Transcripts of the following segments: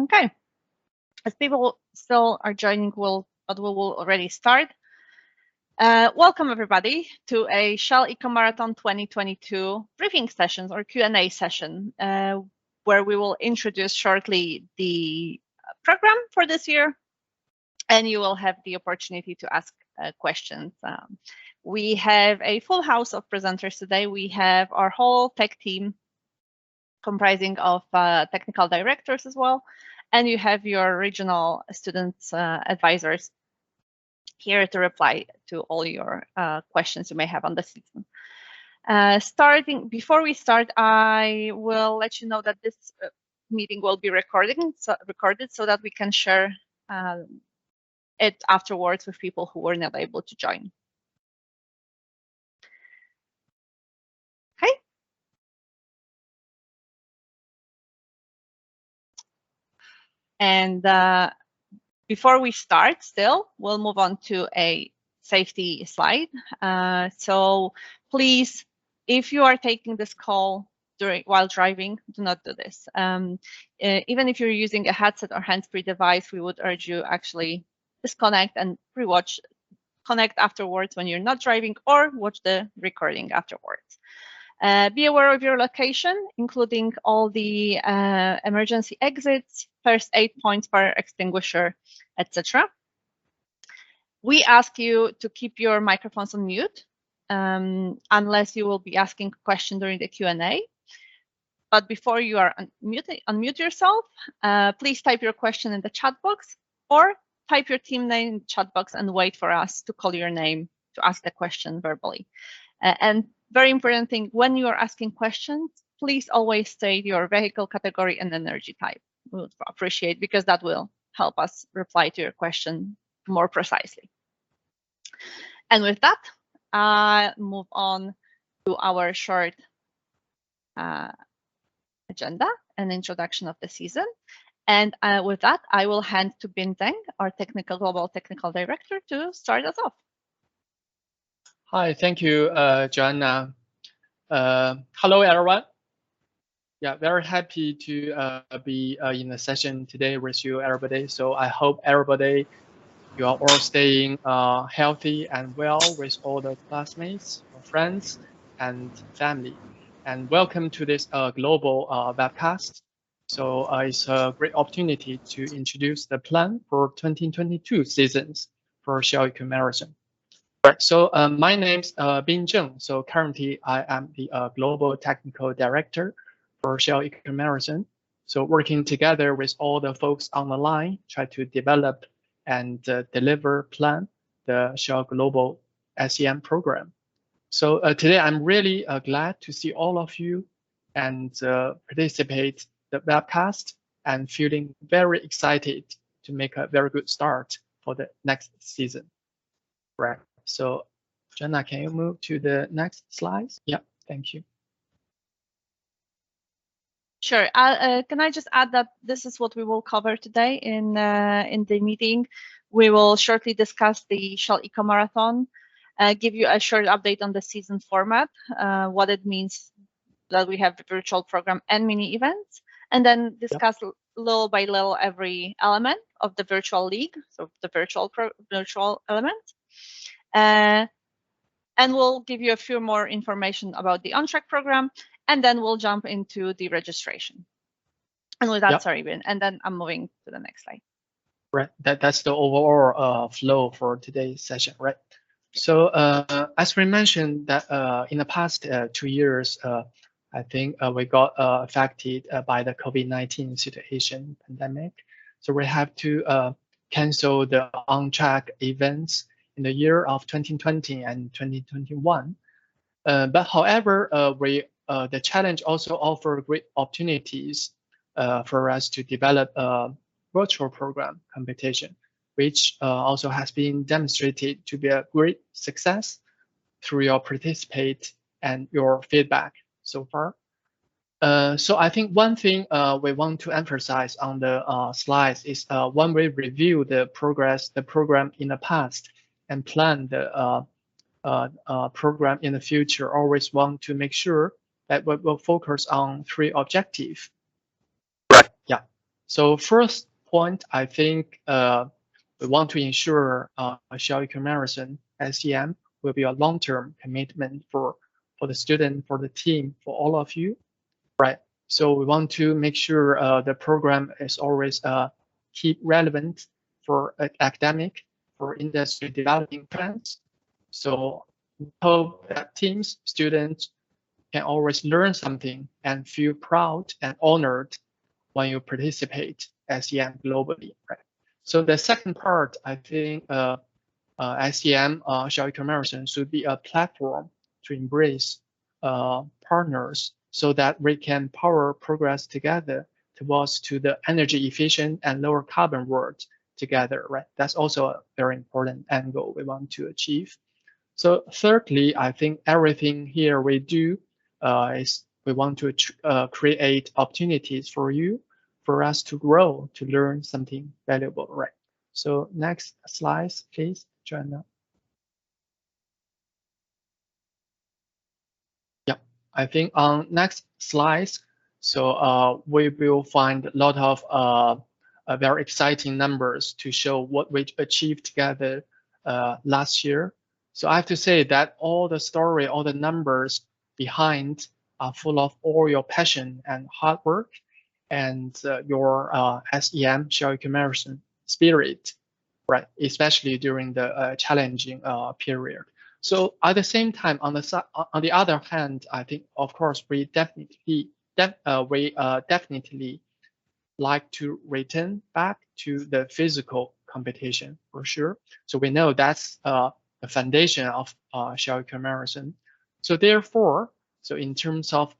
Okay. As people still are joining, but we will already start. Welcome everybody to a Shell Eco Marathon 2022 briefing sessions or Q&A session, where we will introduce shortly the program for this year, and you will have the opportunity to ask questions. We have a full house of presenters today. We have our whole tech team comprising of technical directors as well, and you have your regional students advisors here to reply to all your questions you may have on the season. Before we start, I will let you know that this meeting will be recorded so that we can share it afterwards with people who were not able to join. Okay. And before we start, we'll move on to a safety slide. So please, if you are taking this call while driving, do not do this. Even if you're using a headset or hands-free device, we would urge you actually disconnect and connect afterwards when you're not driving, or watch the recording afterwards. Be aware of your location, including all the emergency exits, first aid points, fire extinguisher, etc. We ask you to keep your microphones on mute, unless you will be asking a question during the Q&A. But before you are unmute yourself, please type your question in the chat box, or type your team name in the chat box and wait for us to call your name to ask the question verbally. And very important thing, when you are asking questions, please always state your vehicle category and energy type. We would appreciate, because that will help us reply to your question more precisely. And with that, I'll move on to our short agenda and introduction of the season. And with that, I will hand to Bin Deng, our Global Technical Director, to start us off. Hi, thank you, Joanna. Hello, everyone. Yeah, very happy to be in the session today with you, everybody. So I hope everybody, you are all staying healthy and well with all the classmates, friends, and family. And welcome to this global webcast. So it's a great opportunity to introduce the plan for 2022 seasons for Shell Eco Marathon. Right, so my name's Bin Zheng. So currently I am the Global Technical Director for Shell Eco Marathon. So working together with all the folks on the line, try to develop and deliver the Shell Global SEM program. So today I'm really glad to see all of you and participate the webcast, and feeling very excited to make a very good start for the next season. Right. So, Jenna, can you move to the next slide? Yeah, thank you. Sure. Can I just add that this is what we will cover today in the meeting. We will shortly discuss the Shell Eco Marathon, give you a short update on the season format, what it means that we have the virtual program and mini events, and then discuss little by little every element of the virtual league, so the virtual element. And we'll give you a few more information about the on-track program, and then we'll jump into the registration. And with that, sorry, Ben, and then I'm moving to the next slide. Right, that's the overall flow for today's session, right? So as we mentioned that in the past 2 years, I think we got affected by the COVID-19 situation, pandemic. So we have to cancel the on-track events in the year of 2020 and 2021. But however, the challenge also offered great opportunities for us to develop a virtual program competition, which also has been demonstrated to be a great success through your participate and your feedback so far. So I think one thing we want to emphasize on the slides is when we review the program in the past and plan the program in the future, always want to make sure that we will focus on 3 objectives. Right. Yeah. So first point, I think we want to ensure Xiao Eco-Marathon SEM will be a long-term commitment for the student, for the team, for all of you, right? So we want to make sure the program is always keep relevant for academic, for industry developing trends. So we hope that teams, students can always learn something and feel proud and honored when you participate SEM globally, right? So the second part, I think SEM, Xiao Eco-Marathon should be a platform to embrace partners so that we can power progress together towards to the energy efficient and lower carbon world together, right? That's also a very important angle we want to achieve. So thirdly, I think everything here we do is we want to create opportunities for you, for us to grow, to learn something valuable, right? So next slide, please, Joanna. Yeah, I think on next slides, so we will find a lot of very exciting numbers to show what we achieved together last year. So I have to say that all the story, all the numbers behind are full of all your passion and hard work and your SEM, Xiao Eco-Marathon spirit, right? Especially during the challenging period. So at the same time, on the other hand, I think of course we definitely like to return back to the physical competition for sure. So we know that's the foundation of Xiao Eco-Marathon. So therefore, so in terms of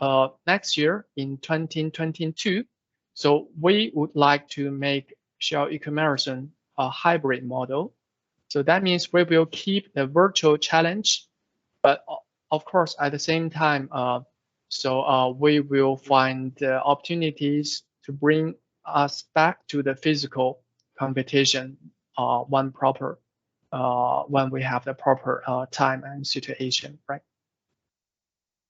next year in 2022, so we would like to make Xiao Eco-Marathon a hybrid model. So that means we will keep the virtual challenge, but of course at the same time, we will find opportunities to bring us back to the physical competition when we have the proper time and situation, right?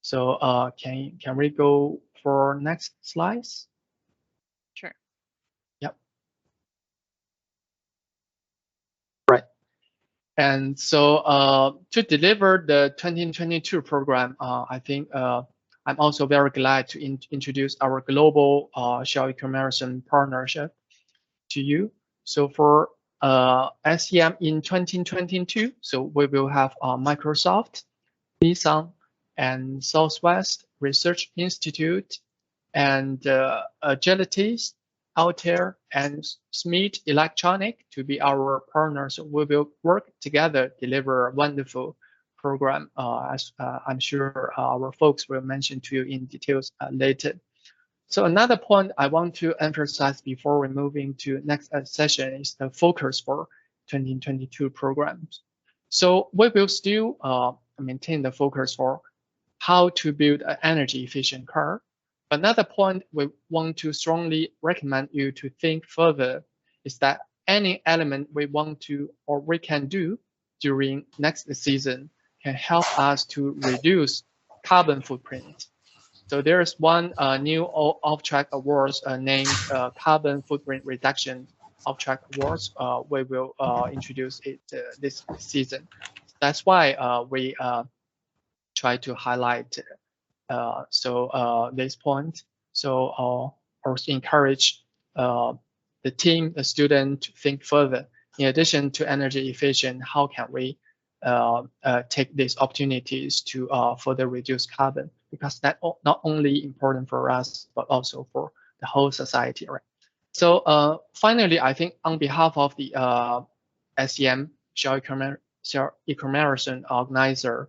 So can we go for next slides? Sure. Yep. Right. And so to deliver the 2022 program, I think I'm also very glad to introduce our global Xiao Eco-Marathon partnership to you. So for SEM in 2022, so we will have Microsoft, Nissan, and Southwest Research Institute, and Agilities, Altair, and Smith Electronic to be our partners. We will work together, deliver a wonderful program, as I'm sure our folks will mention to you in details later. So another point I want to emphasize before we move into next session is the focus for 2022 programs. So we will still maintain the focus for how to build an energy efficient car. Another point we want to strongly recommend you to think further is that any element we want to or we can do during next season can help us to reduce carbon footprint. So there is one new off-track awards named Carbon Footprint Reduction Off-Track Awards. We will introduce it this season. That's why we try to highlight this point. So also encourage the team, the student to think further. In addition to energy efficient, how can we take these opportunities to further reduce carbon? Because that not only important for us, but also for the whole society, right? So finally, I think on behalf of the SEM Xiao Eco-Marathon organizer,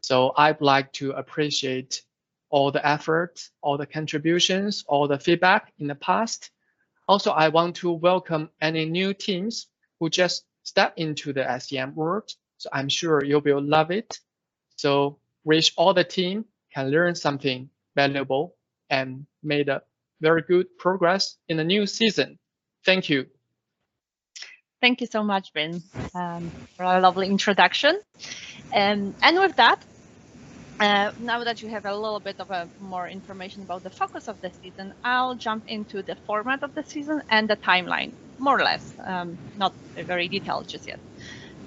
so I'd like to appreciate all the effort, all the contributions, all the feedback in the past. Also, I want to welcome any new teams who just step into the SEM world. So I'm sure you will love it. So wish all the team can learn something valuable and made a very good progress in the new season. Thank you. Thank you so much, Ben, for a lovely introduction. And with that, Now that you have a little bit of more information about the focus of the season, I'll jump into the format of the season and the timeline, more or less, not very detailed just yet.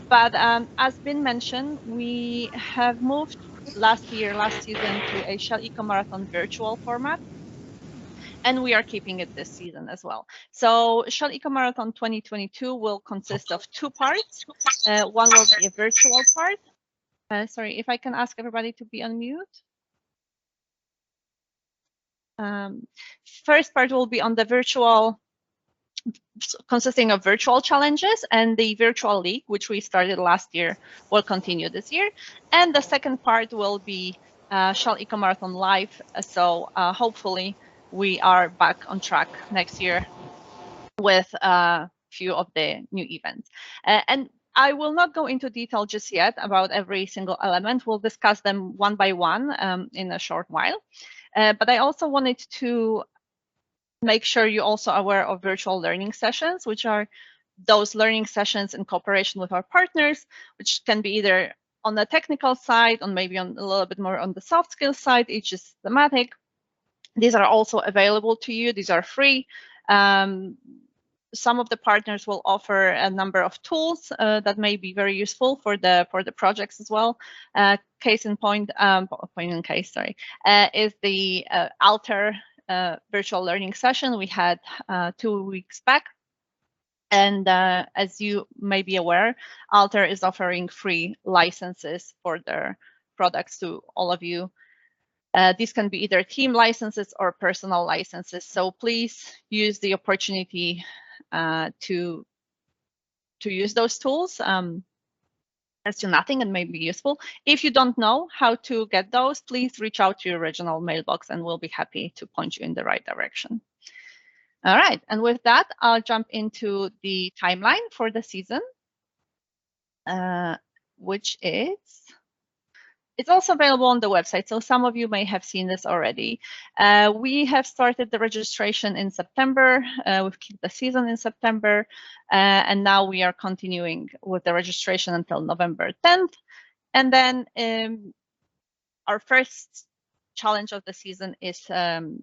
But as been mentioned, we have moved last season to a Shell Eco Marathon virtual format, and we are keeping it this season as well. So Shell Eco Marathon 2022 will consist of 2 parts. One will be a virtual part. Sorry, if I can ask everybody to be on mute. First part will be on the virtual, consisting of virtual challenges, and the virtual league, which we started last year, will continue this year. And the second part will be Shell Eco Marathon Live. So hopefully we are back on track next year with a few of the new events. And I will not go into detail just yet about every single element. We'll discuss them one by one in a short while. But I also wanted to make sure you're also aware of virtual learning sessions, which are those learning sessions in cooperation with our partners, which can be either on the technical side, or maybe on a little bit more on the soft skills side, each is thematic. These are also available to you. These are free. Some of the partners will offer a number of tools that may be very useful for the projects as well. Case in point, is the Alter virtual learning session we had 2 weeks back. And as you may be aware, Alter is offering free licenses for their products to all of you. These can be either team licenses or personal licenses. So please use the opportunity to use those tools. As to nothing and may be useful. If you don't know how to get those, please reach out to your original mailbox and we'll be happy to point you in the right direction. All right, and with that, I'll jump into the timeline for the season, which is, it's also available on the website, so some of you may have seen this already. We have started the registration in September. We've kicked the season in September, and now we are continuing with the registration until November 10th. And then our first challenge of the season is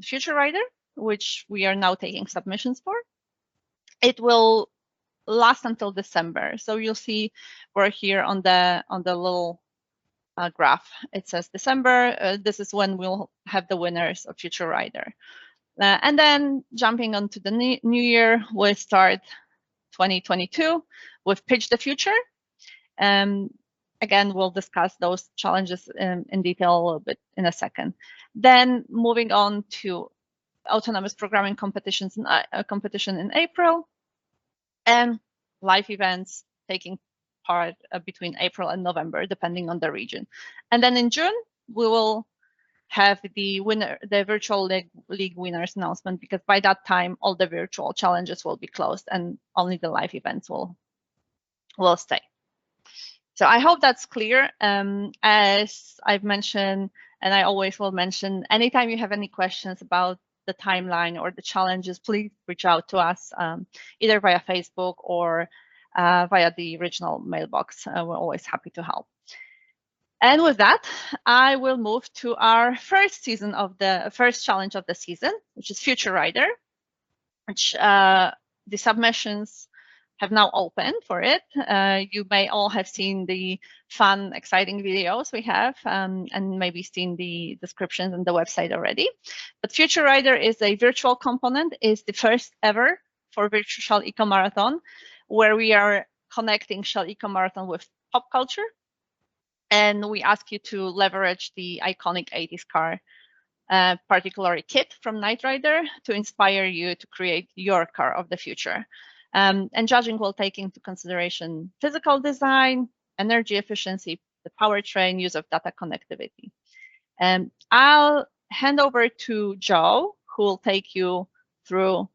Future Rider, which we are now taking submissions for. It will last until December. So you'll see we're here on the little graph. It says December. This is when we'll have the winners of Future Rider. And then jumping onto the new year, we'll start 2022 with Pitch the Future. Again, we'll discuss those challenges in detail a little bit in a second. Then moving on to autonomous programming competition in April, and live events taking part between April and November, depending on the region. And then in June, we will have the virtual league winners announcement, because by that time, all the virtual challenges will be closed and only the live events will stay. So I hope that's clear. As I've mentioned, and I always will mention, anytime you have any questions about the timeline or the challenges, please reach out to us either via Facebook or via the original mailbox. We're always happy to help. And with that, I will move to our first challenge of the season, which is Future Rider, which the submissions have now opened for it. You may all have seen the fun, exciting videos we have, and maybe seen the descriptions on the website already. But Future Rider is a virtual component, is the first ever for Virtual Shell Eco Marathon, where we are connecting Shell Eco Marathon with pop culture. And we ask you to leverage the iconic 80s car, particularly Kit from Knight Rider, to inspire you to create your car of the future. And judging will take into consideration physical design, energy efficiency, the powertrain, use of data connectivity. And I'll hand over to Joe, who will take you through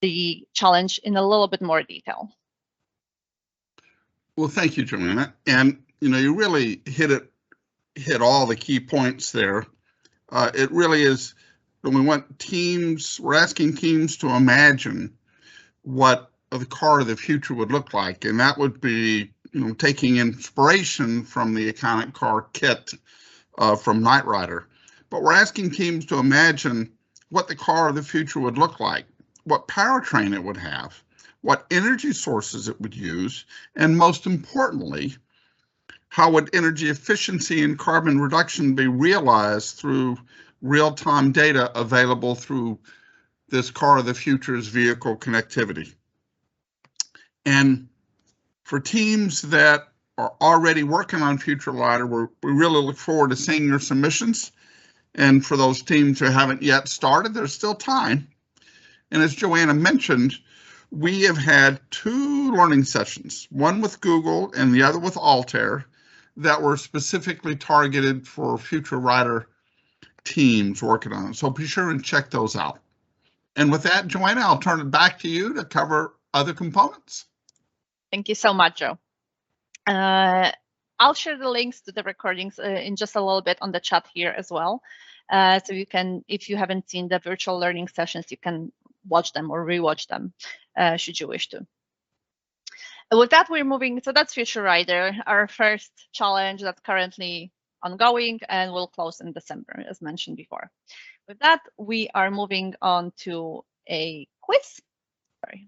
the challenge in a little bit more detail. Well, thank you, Joanna. And you really hit all the key points there. It really is, when we want teams, we're asking teams to imagine what the car of the future would look like, and that would be, taking inspiration from the iconic car Kit, from Knight Rider. But we're asking teams to imagine what the car of the future would look like, what powertrain it would have, what energy sources it would use, and most importantly, how would energy efficiency and carbon reduction be realized through real-time data available through this car of the future's vehicle connectivity. And for teams that are already working on Future LiDAR, we really look forward to seeing your submissions. And for those teams who haven't yet started, there's still time. And as Joanna mentioned, we have had 2 learning sessions, one with Google and the other with Altair, that were specifically targeted for Future LiDAR teams working on it. So be sure and check those out. And with that, Joanna, I'll turn it back to you to cover other components. Thank you so much, Joe. I'll share the links to the recordings in just a little bit on the chat here as well. So you can, if you haven't seen the virtual learning sessions, you can watch them or rewatch them should you wish to. With that, we're moving, so that's Future Rider, our first challenge that's currently ongoing and will close in December, as mentioned before. With that, we are moving on to a quiz. Sorry.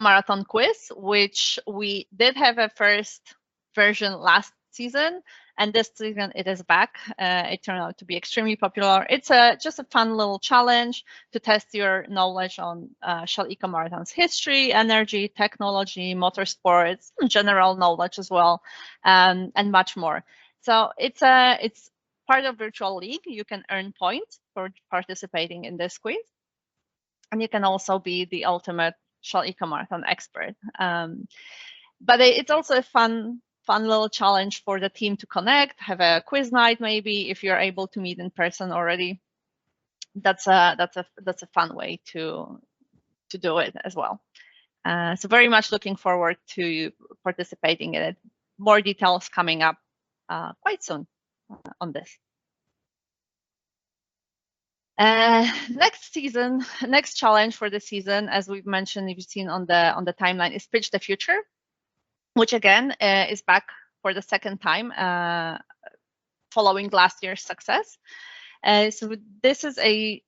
Marathon quiz, which we did have a first version last season, and this season it is back. It turned out to be extremely popular. It's just a fun little challenge to test your knowledge on Shell Eco Marathon's history, energy, technology, motorsports, general knowledge as well, and much more. So it's part of Virtual League. You can earn points for participating in this quiz, and you can also be the ultimate Shell Eco Marathon expert. But it's also a fun little challenge for the team to connect, have a quiz night maybe if you're able to meet in person already. That's a fun way to do it as well. So very much looking forward to participating in it. More details coming up quite soon on this. Next challenge for the season, as we've mentioned, if you've seen on the timeline, is Pitch the Future, which again is back for the second time following last year's success. So this is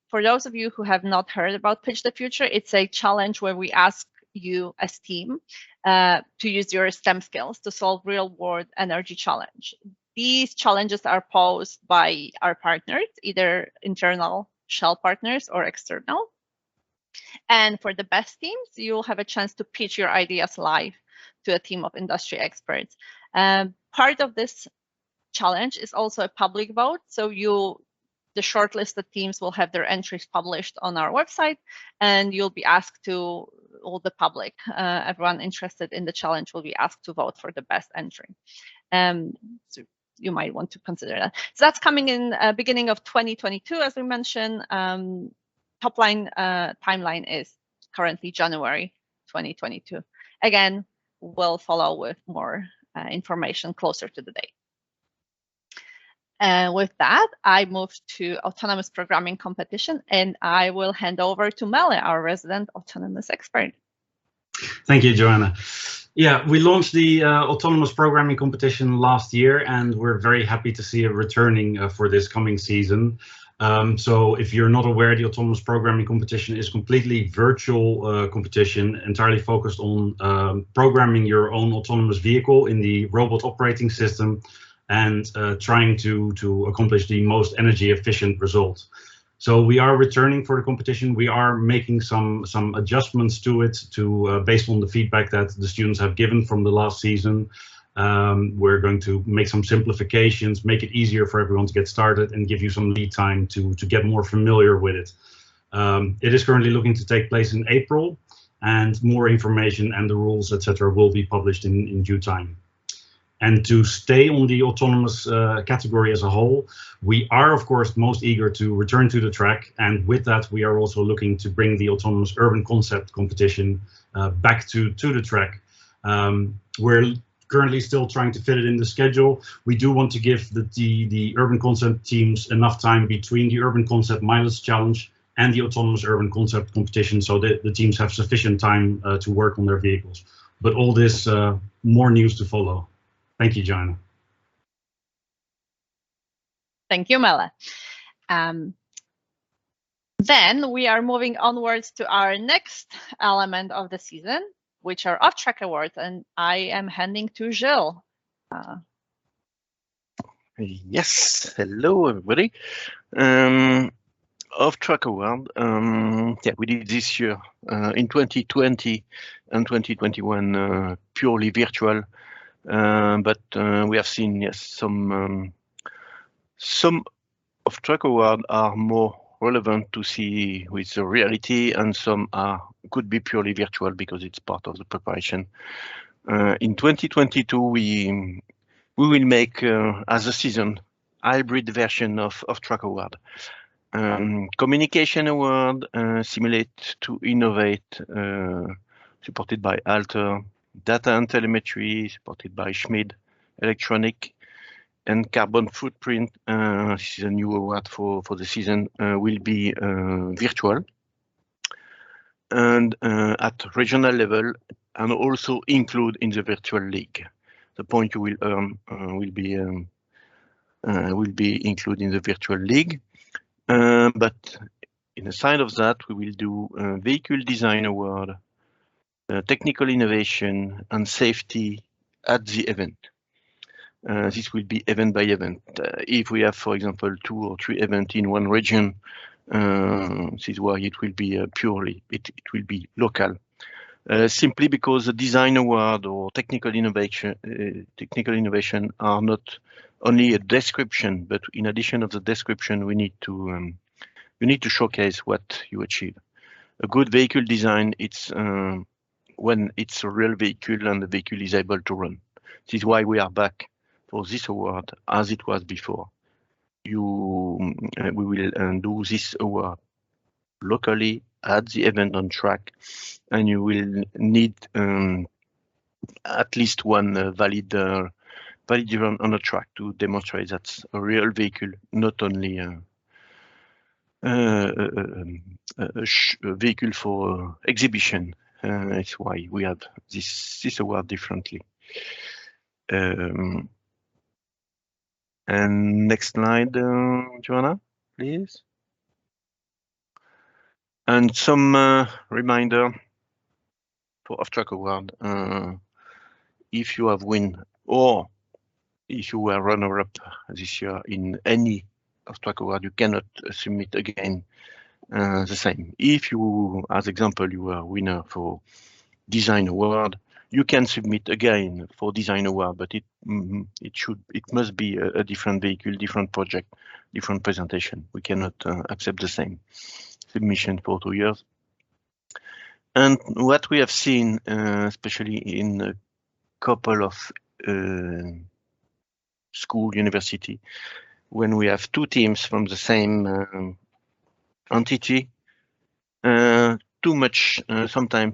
for those of you who have not heard about Pitch the Future, it's a challenge where we ask you as team to use your STEM skills to solve real-world energy challenge. These challenges are posed by our partners, either internal Shell partners or external. And for the best teams, you'll have a chance to pitch your ideas live to a team of industry experts. Part of this challenge is also a public vote. So the shortlisted teams will have their entries published on our website, and you'll be asked to, all the public, everyone interested in the challenge will be asked to vote for the best entry. So you might want to consider that. So that's coming in beginning of 2022, as we mentioned. Top line timeline is currently January 2022. Again, we'll follow with more information closer to the date. With that, I move to autonomous programming competition, and I will hand over to Melle, our resident autonomous expert. Thank you, Joanna. Yeah, we launched the autonomous programming competition last year, and we're very happy to see it returning for this coming season. So if you're not aware, the autonomous programming competition is completely virtual competition, entirely focused on programming your own autonomous vehicle in the robot operating system and trying to accomplish the most energy efficient result. So we are returning for the competition. We are making some adjustments to it based on the feedback that the students have given from the last season. We're going to make some simplifications, make it easier for everyone to get started, and give you some lead time to get more familiar with it. It is currently looking to take place in April, and more information and the rules, etc., will be published in due time. And to stay on the autonomous category as a whole, we are, of course, most eager to return to the track. And with that, we are also looking to bring the autonomous urban concept competition back to the track. We're currently still trying to fit it in the schedule. We do want to give the urban concept teams enough time between the urban concept mileage challenge and the autonomous urban concept competition, so that the teams have sufficient time to work on their vehicles. But all this, more news to follow. Thank you, Joanna. Thank you, Mele. Then we are moving onwards to our next element of the season, which are off-track awards, and I am handing to Gilles. Yes, hello everybody. Off-track award, yeah, we did this year in 2020 and 2021 purely virtual, but we have seen, yes, some off-track awards are more relevant to see with the reality, and some could be purely virtual because it's part of the preparation. In 2022, we will make as a season hybrid version of track award. Communication award, Simulate to Innovate, supported by Alter, Data and Telemetry, supported by Schmid, Electronic, and Carbon Footprint. This is a new award for the season, will be virtual and at regional level, and also include in the virtual league. The point you will earn will be included in the virtual league. But in the side of that, we will do vehicle design award, technical innovation, and safety at the event. This will be event by event. If we have, for example, 2 or 3 events in one region, this is why it will be purely, it will be local. Simply because the design award or technical innovation are not only a description, but in addition of the description, we need to showcase what you achieve. A good vehicle design, it's when it's a real vehicle and the vehicle is able to run. This is why we are back for this award as it was before. We will do this award locally at the event on track, and you will need at least one valid run on the track to demonstrate that's a real vehicle, not only a vehicle for exhibition. That's why we have this award differently. And next slide, Joanna, please. And some reminder for off-track award. If you have win or if you were runner-up this year in any off-track award, you cannot submit again the same. If you, as example, you are winner for design award, you can submit again for design award, but it must be a different vehicle, different project, different presentation. We cannot accept the same submission for 2 years. And what we have seen, especially in a couple of school, university, when we have 2 teams from the same entity, sometimes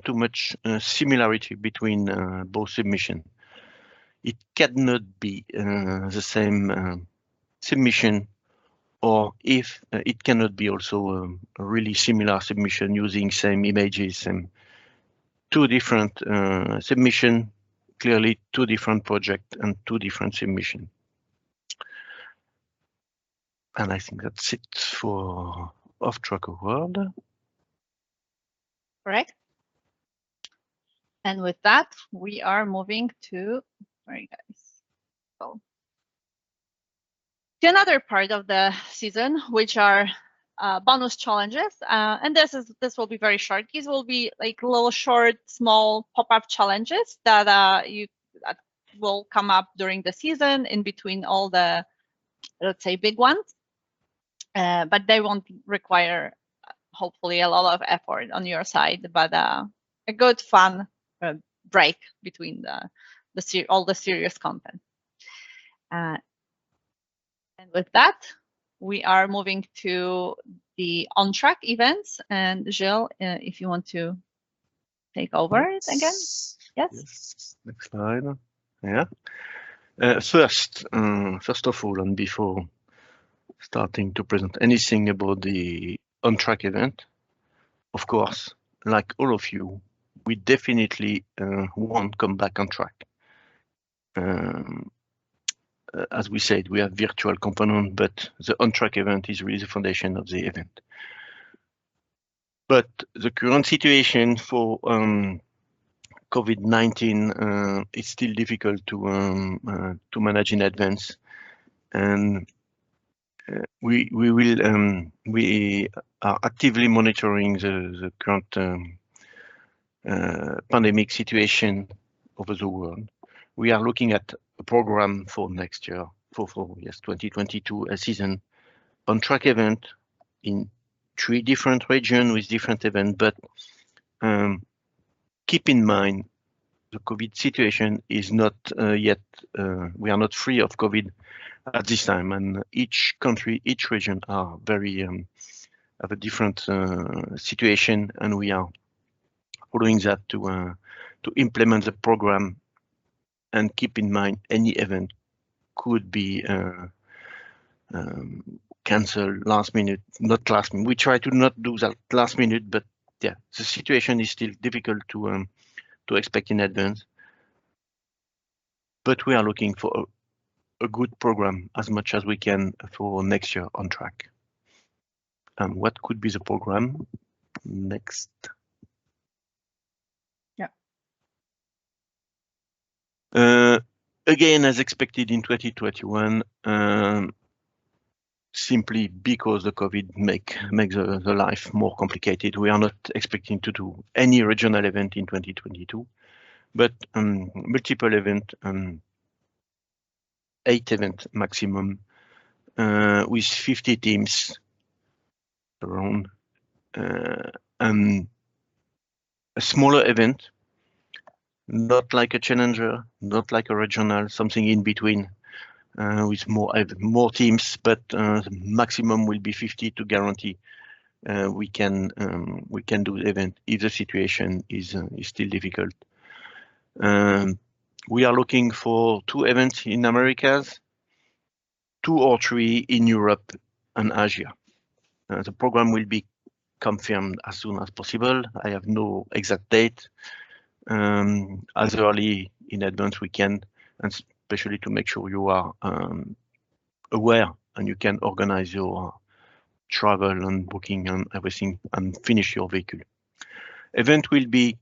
too much similarity between both submission. It cannot be the same submission, or if it cannot be also a really similar submission using same images and 2 different submission, clearly 2 different projects and 2 different submission. And I think that's it for off-track award. Correct. And with that, we are moving to, sorry guys, to another part of the season, which are bonus challenges. And this will be very short. These will be like little short, small pop-up challenges that that will come up during the season in between all the, let's say, big ones. But they won't require, hopefully, a lot of effort on your side, but a good fun break between all the serious content. And with that, we are moving to the on-track events. And Gilles, if you want to take over it again. Yes. Next slide. Yeah. First of all, and before starting to present anything about the on-track event, of course, like all of you, we definitely won't come back on track. as we said, we have virtual component, but the on-track event is really the foundation of the event. But the current situation for COVID-19 is still difficult to manage in advance, and we are actively monitoring the current pandemic situation over the world. We are looking at a program for next year, for 2022, a season on-track event in 3 different regions with different events, but keep in mind the COVID situation is not yet, we are not free of COVID at this time, and each country, each region are very have a different situation, and we are following that to implement the program and keep in mind any event could be cancelled last minute, not last minute. We try to not do that last minute, but yeah, the situation is still difficult to expect in advance. But we are looking for a good program as much as we can for next year on track. What could be the program? Next. Yeah. Again, as expected in 2021, simply because the COVID makes the life more complicated. We are not expecting to do any regional event in 2022, but multiple event, 8 events maximum, with 50 teams around, and a smaller event, not like a challenger, not like a regional, something in between, with more teams, but maximum will be 50 to guarantee we can do the event if the situation is still difficult. We are looking for 2 events in Americas, 2 or 3 in Europe and Asia. The program will be confirmed as soon as possible. I have no exact date. As early in advance we can, and especially to make sure you are aware and you can organize your travel and booking and everything and finish your vehicle. Event will be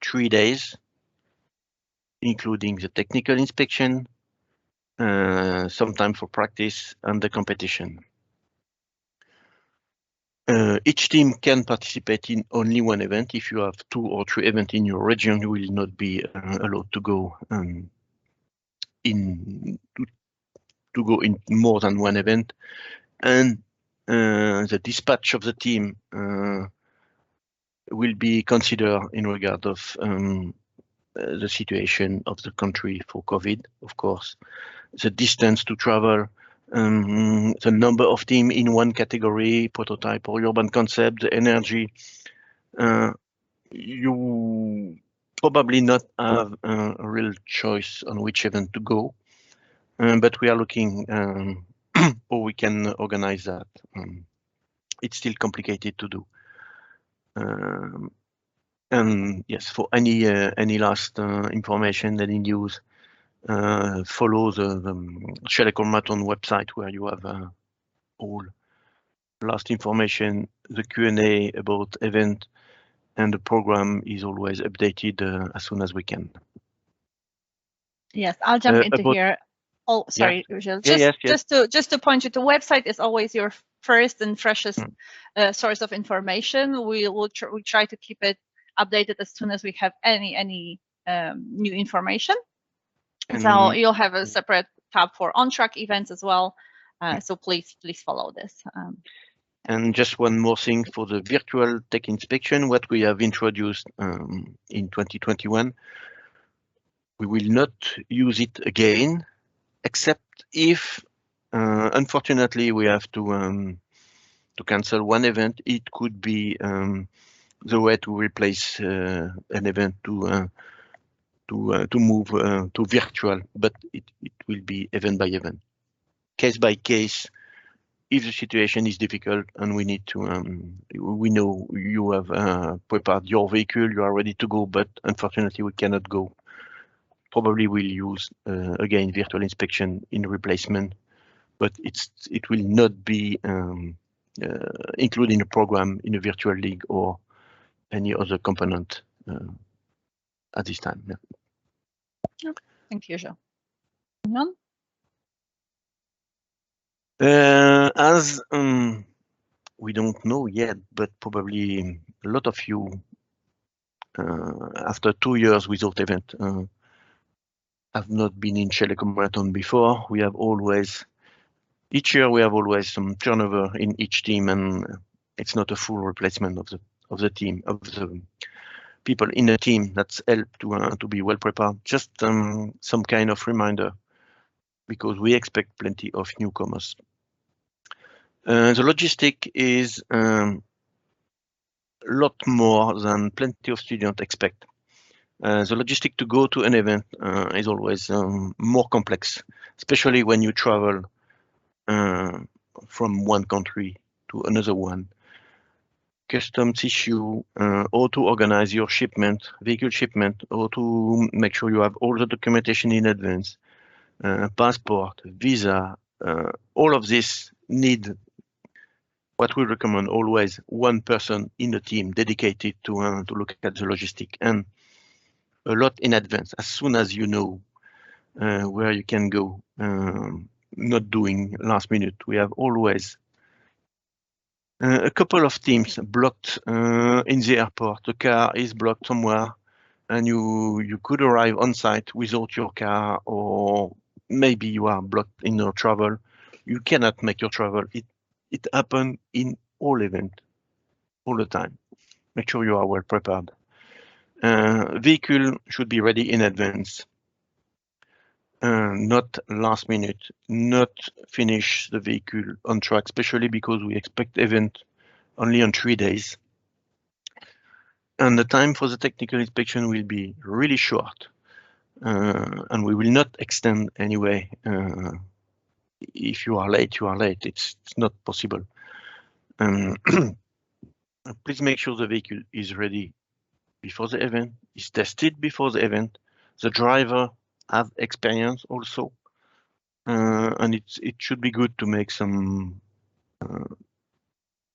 3 days, including the technical inspection, some time for practice and the competition. Each team can participate in only 1 event. If you have 2 or 3 events in your region, you will not be allowed to go in more than 1 event. And the dispatch of the team will be considered in regard of the situation of the country for COVID, of course, the distance to travel, the number of teams in one category, prototype or urban concept, the energy. You probably not have a real choice on which event to go, but we are looking or we can organize that. It's still complicated to do. And yes, for any last information, any news, follow the Shell Echo Marathon website where you have all last information, the Q&A about event, and the program is always updated as soon as we can. Yes, I'll jump into here. Oh, sorry, yeah. Just to point you to, website is always your first and freshest source of information. We try to keep it updated as soon as we have any new information. So you'll have a separate tab for on-track events as well. So please follow this. And just one more thing for the virtual tech inspection, what we have introduced in 2021, we will not use it again, except if, unfortunately, we have to cancel 1 event. It could be the way to replace an event to move to virtual, but it will be event by event, case by case. If the situation is difficult and we need to, we know you have prepared your vehicle, you are ready to go, but unfortunately we cannot go. probably will use again virtual inspection in replacement, but it will not be included in a program in a virtual league or any other component at this time. Yeah. Thank you, Jean. None? As we don't know yet, but probably a lot of you, after 2 years without event, have not been in Shell Eco Marathon before. We have always, each year we have always some turnover in each team, and it's not a full replacement of the team, of the people in the team. That's helped to be well prepared. Just some kind of reminder, because we expect plenty of newcomers. The logistic is a lot more than plenty of students expect. The logistic to go to an event is always more complex, especially when you travel from one country to another one. Customs issue, how to organize your shipment, vehicle shipment, how to make sure you have all the documentation in advance, passport, visa, all of this need what we recommend always one person in the team dedicated to look at the logistic, and a lot in advance, as soon as you know where you can go, not doing last minute. We have always a couple of teams blocked in the airport. The car is blocked somewhere, and you could arrive on site without your car, or maybe you are blocked in your travel. You cannot make your travel. It happens in all events, all the time. Make sure you are well prepared. Vehicle should be ready in advance, not last minute, not finish the vehicle on track, especially because we expect event only on 3 days. And the time for the technical inspection will be really short, and we will not extend anyway. If you are late, you are late. It's not possible. Please make sure the vehicle is ready before the event, is tested before the event. The driver have experience also, and it should be good to make some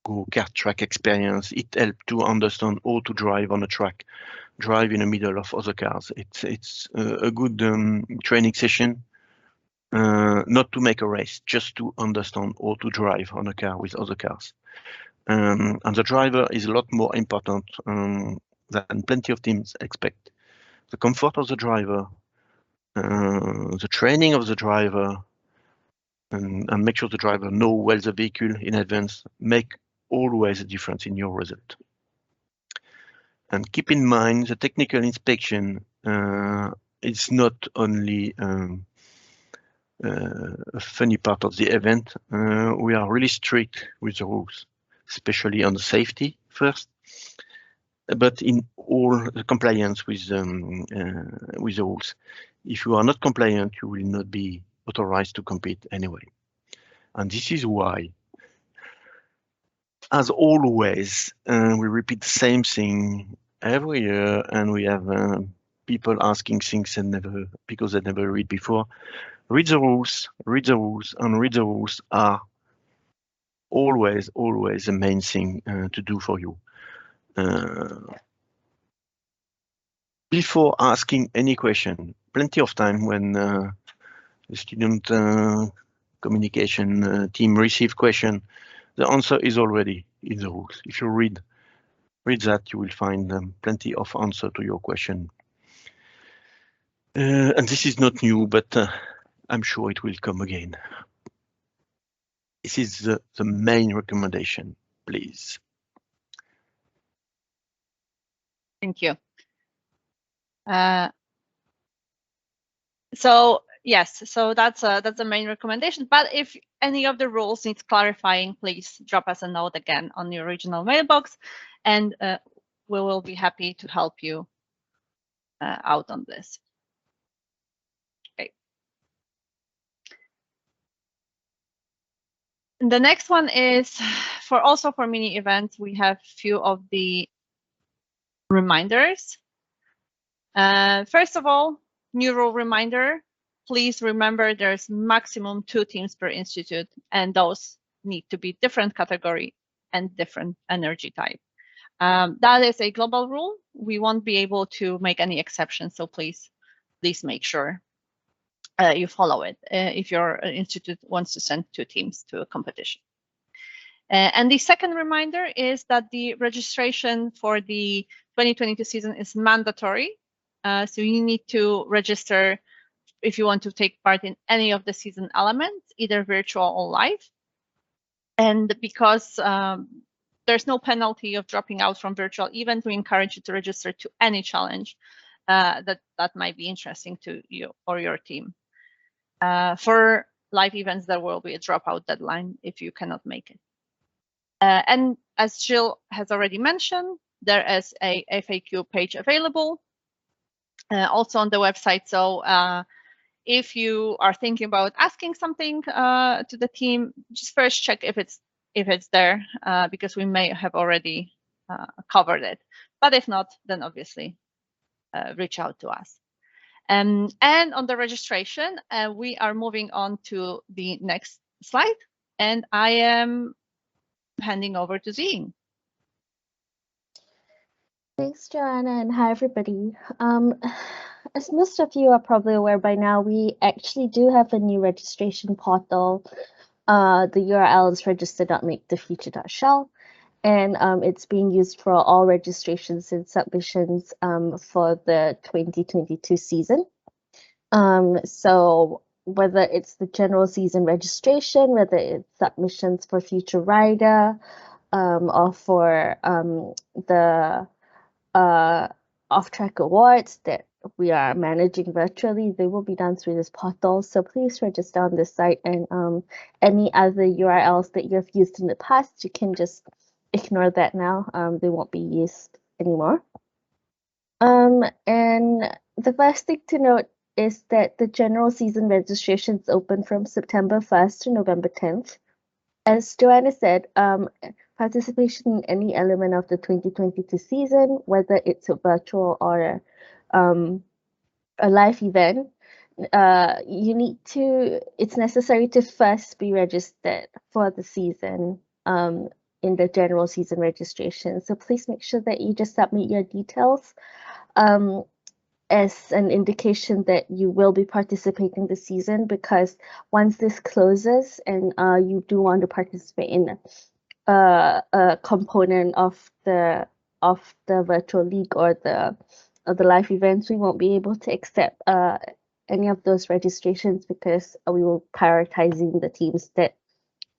go-kart track experience. It helps to understand how to drive on a track, drive in the middle of other cars. It's a good training session. Not to make a race, just to understand how to drive on a car with other cars. And the driver is a lot more important than plenty of teams expect. The comfort of the driver, the training of the driver, and make sure the driver know well the vehicle in advance, make always a difference in your result. And keep in mind the technical inspection is not only a funny part of the event. We are really strict with the rules, especially on the safety first, but in all the compliance with the rules. If you are not compliant, you will not be authorized to compete anyway. And this is why, as always, we repeat the same thing every year, and we have people asking things because they never read before. Read the rules, read the rules, and read the rules are always the main thing to do for you. Before asking any question, plenty of time when the student communication team receive question, the answer is already in the rules. If you read that, you will find plenty of answer to your question. And this is not new, but I'm sure it will come again. This is the main recommendation, please. Thank you. So yes, so that's the main recommendation. But if any of the rules needs clarifying, please drop us a note again on your original mailbox, and we will be happy to help you out on this. Okay. And the next one is also for mini events. We have few of the reminders. First of all, new rule reminder, please remember there's maximum 2 teams per institute, and those need to be different category and different energy type. That is a global rule. We won't be able to make any exceptions, so please make sure you follow it if your institute wants to send 2 teams to a competition. And the second reminder is that the registration for the 2022 season is mandatory. So you need to register if you want to take part in any of the season elements, either virtual or live. And because there's no penalty of dropping out from virtual event, we encourage you to register to any challenge that might be interesting to you or your team. For live events, there will be a dropout deadline if you cannot make it. And as Jill has already mentioned, there is a FAQ page available also on the website. So if you are thinking about asking something to the team, just first check if it's there, because we may have already covered it. But if not, then obviously reach out to us. And on the registration, we are moving on to the next slide, and I am handing over to Zine. Thanks, Joanna, and hi, everybody. As most of you are probably aware by now, we actually do have a new registration portal. The URL is register.makethefuture.shell, and it's being used for all registrations and submissions for the 2022 season. So whether it's the general season registration, whether it's submissions for Future Rider, or for the off-track awards that we are managing virtually, they will be done through this portal. So please register on this site, and any other URLs that you've used in the past, you can just ignore that now. They won't be used anymore. And the first thing to note is that the general season registrations open from September 1st to November 10th. As Joanna said, participation in any element of the 2022 season, whether it's a virtual or a live event, it's necessary to first be registered for the season in the general season registration. So please make sure that you just submit your details as an indication that you will be participating this season, because once this closes and you do want to participate in a component of the virtual league or the live events, we won't be able to accept any of those registrations, because we will prioritizing the teams that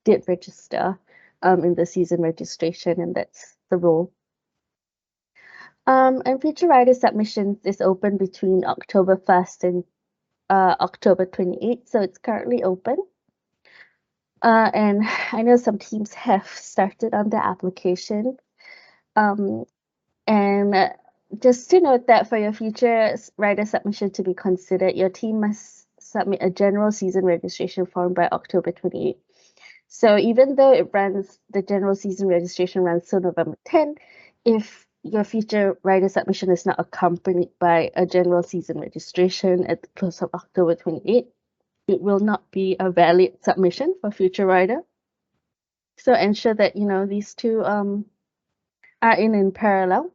did register in the season registration, and that's the rule. And Future Rider submissions is open between October 1st and October 28th, so it's currently open. And I know some teams have started on their application. And just to note that for your Future Rider submission to be considered, your team must submit a general season registration form by October 28th. So even though the general season registration runs till November 10th, if your Future Rider submission is not accompanied by a general season registration at the close of October 28th, it will not be a valid submission for Future Rider. So ensure that these two are in parallel.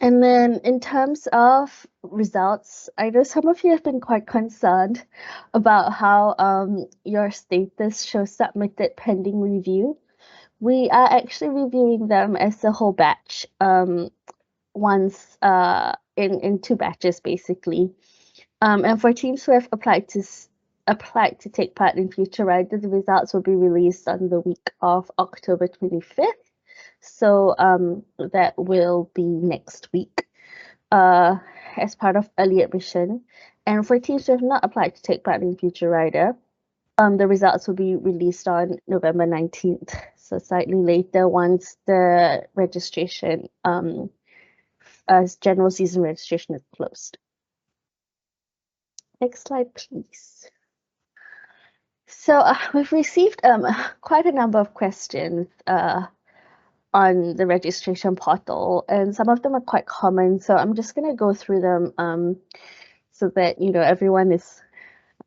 And then in terms of results, I know some of you have been quite concerned about how your status shows submitted pending review. We are actually reviewing them as a whole batch, once in 2 batches basically. And for teams who have applied to take part in Future Rider, the results will be released on the week of October 25th. So that will be next week as part of early admission. And for teams who have not applied to take part in Future Rider, the results will be released on November 19th, so slightly later once the registration, as general season registration is closed. Next slide, please. So we've received quite a number of questions on the registration portal, and some of them are quite common. So I'm just going to go through them so that everyone is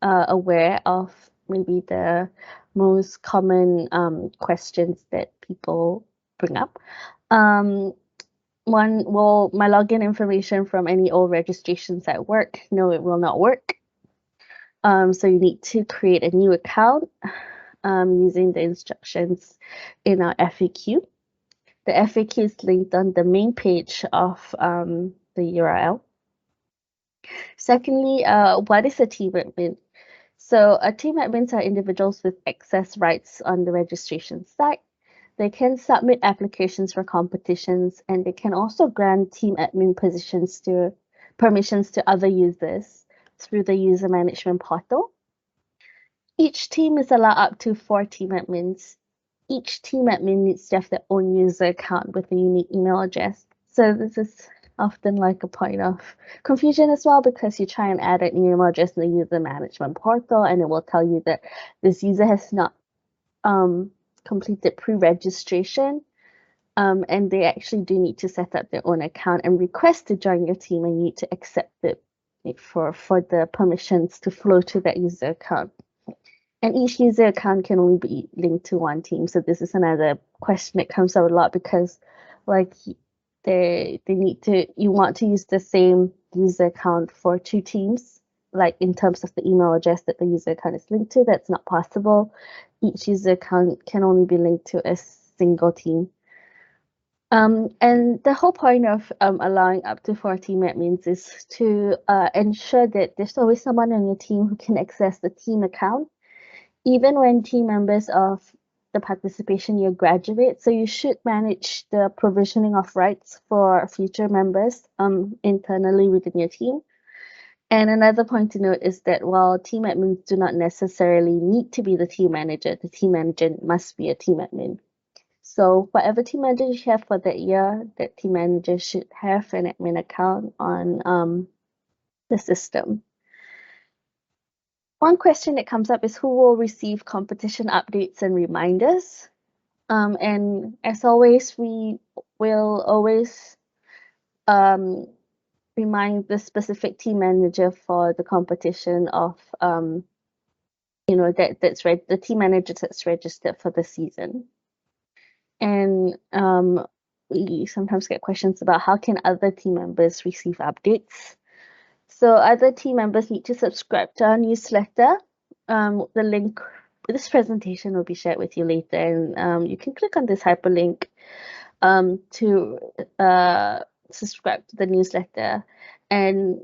aware of maybe the most common questions that people bring up. One, will my login information from any old registrations at work? No, it will not work. So you need to create a new account using the instructions in our FAQ. The FAQ is linked on the main page of the URL. Secondly, what is a team admin? So a team admins are individuals with access rights on the registration site. They can submit applications for competitions, and they can also grant team admin permissions to other users through the user management portal. Each team is allowed up to 4 team admins. Each team admin needs to have their own user account with a unique email address. So this is often like a point of confusion as well, because you try and add an email address in the user management portal, and it will tell you that this user has not completed pre-registration, and they actually do need to set up their own account and request to join your team, and you need to accept it for the permissions to flow to that user account. And each user account can only be linked to one team. So this is another question that comes up a lot, because like you want to use the same user account for 2 teams, like in terms of the email address that the user account is linked to. That's not possible. Each user account can only be linked to a single team. And the whole point of allowing up to 4 team admins is to ensure that there's always someone on your team who can access the team account, even when team members of the participation year graduate. So you should manage the provisioning of rights for future members internally within your team. And another point to note is that while team admins do not necessarily need to be the team manager must be a team admin. So whatever team manager you have for that year, that team manager should have an admin account on the system. One question that comes up is who will receive competition updates and reminders. And as always, we will always remind the specific team manager for the competition of the team manager that's registered for the season. And we sometimes get questions about how can other team members receive updates. So other team members need to subscribe to our newsletter. The link for this presentation will be shared with you later, and you can click on this hyperlink to subscribe to the newsletter. And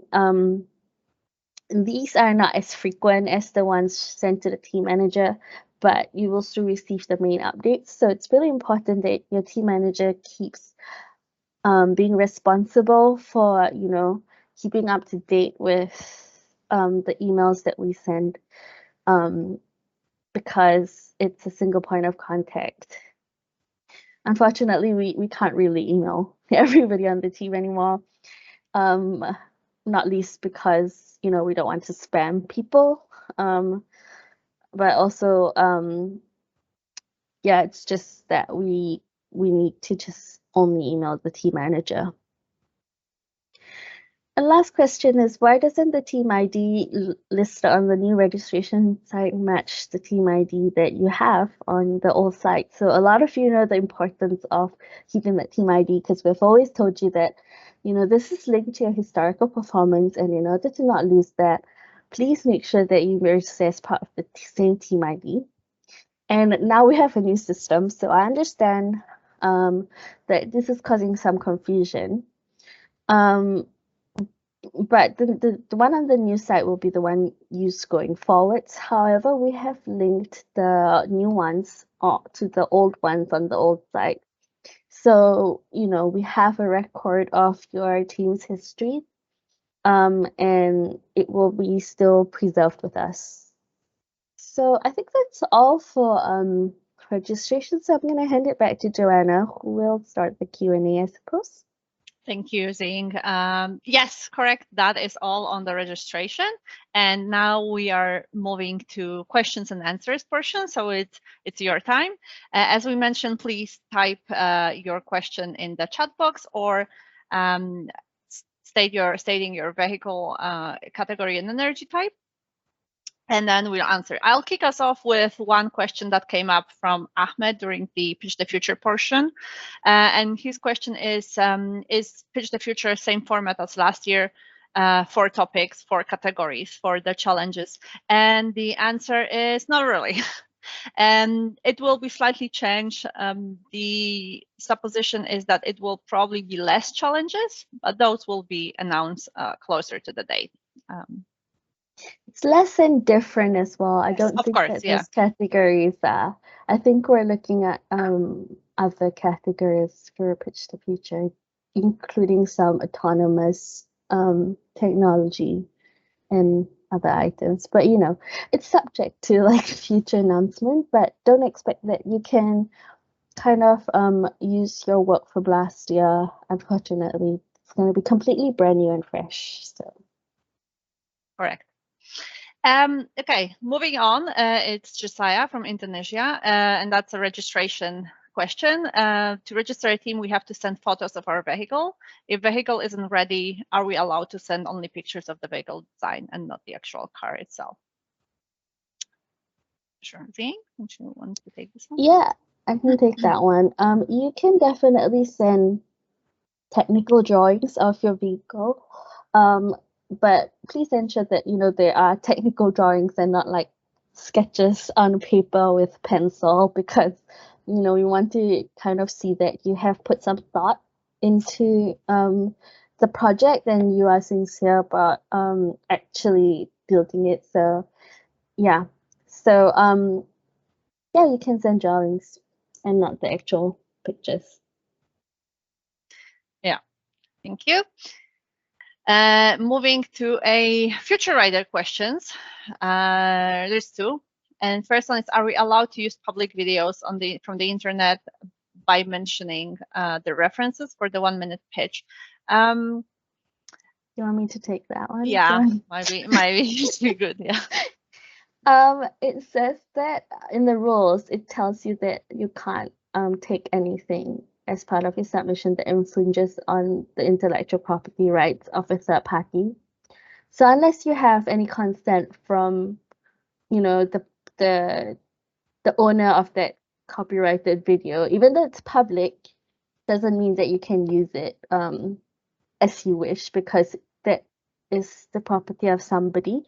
these are not as frequent as the ones sent to the team manager, but you will still receive the main updates. So it's really important that your team manager keeps being responsible for, keeping up to date with the emails that we send, because it's a single point of contact. Unfortunately, we can't really email everybody on the team anymore, not least because, we don't want to spam people. But also, it's just that we need to just only email the team manager. And last question is, why doesn't the team ID listed on the new registration site match the team ID that you have on the old site? So a lot of you know the importance of keeping that team ID, because we've always told you that, this is linked to your historical performance, and in order to not lose that, please make sure that you register as part of the same team ID. And now we have a new system, so I understand that this is causing some confusion. But the one on the new site will be the one used going forwards. However, we have linked the new ones to the old ones on the old site. So, we have a record of your team's history, and it will be still preserved with us. So I think that's all for registration. So I'm going to hand it back to Joanna, who will start the Q&A, I suppose. Thank you, Zing. Yes, correct. That is all on the registration. And now we are moving to questions and answers portion. So it's your time. As we mentioned, please type your question in the chat box or stating your vehicle category and energy type. And then we'll answer. I'll kick us off with one question that came up from Ahmed during the Pitch the Future portion. And his question is Pitch the Future same format as last year, 4 topics, 4 categories for the challenges? And the answer is not really. And it will be slightly changed. The supposition is that it will probably be less challenges, but those will be announced closer to the date. It's less and different as well. I don't Of think course, that yeah. those categories are. I think we're looking at other categories for Pitch the Future, including some autonomous technology and other items. But you know, it's subject to like future announcement. But don't expect that you can kind of use your work from last year. Unfortunately, it's going to be completely brand new and fresh. So correct. Okay, moving on, it's Josiah from Indonesia, and that's a registration question. To register a team, we have to send photos of our vehicle. If vehicle isn't ready, are we allowed to send only pictures of the vehicle design and not the actual car itself? Sure, Zing, would you want to take this one? yeah, I can take that one. You can definitely send technical drawings of your vehicle. But please ensure that you know there are technical drawings and not like sketches on paper with pencil, because you know we want to kind of see that you have put some thought into the project and you are sincere about actually building it. So yeah, yeah, you can send drawings and not the actual pictures. Yeah, thank you. Moving to a future rider questions. There's 2. And first one is, are we allowed to use public videos from the internet by mentioning the references for the 1-minute pitch? You want me to take that one? Yeah, might be good, yeah. It says that in the rules, it tells you that you can't take anything as part of your submission that infringes on the intellectual property rights of a third party. So unless you have any consent from, you know, the owner of that copyrighted video, even though it's public, doesn't mean that you can use it as you wish, because that is the property of somebody.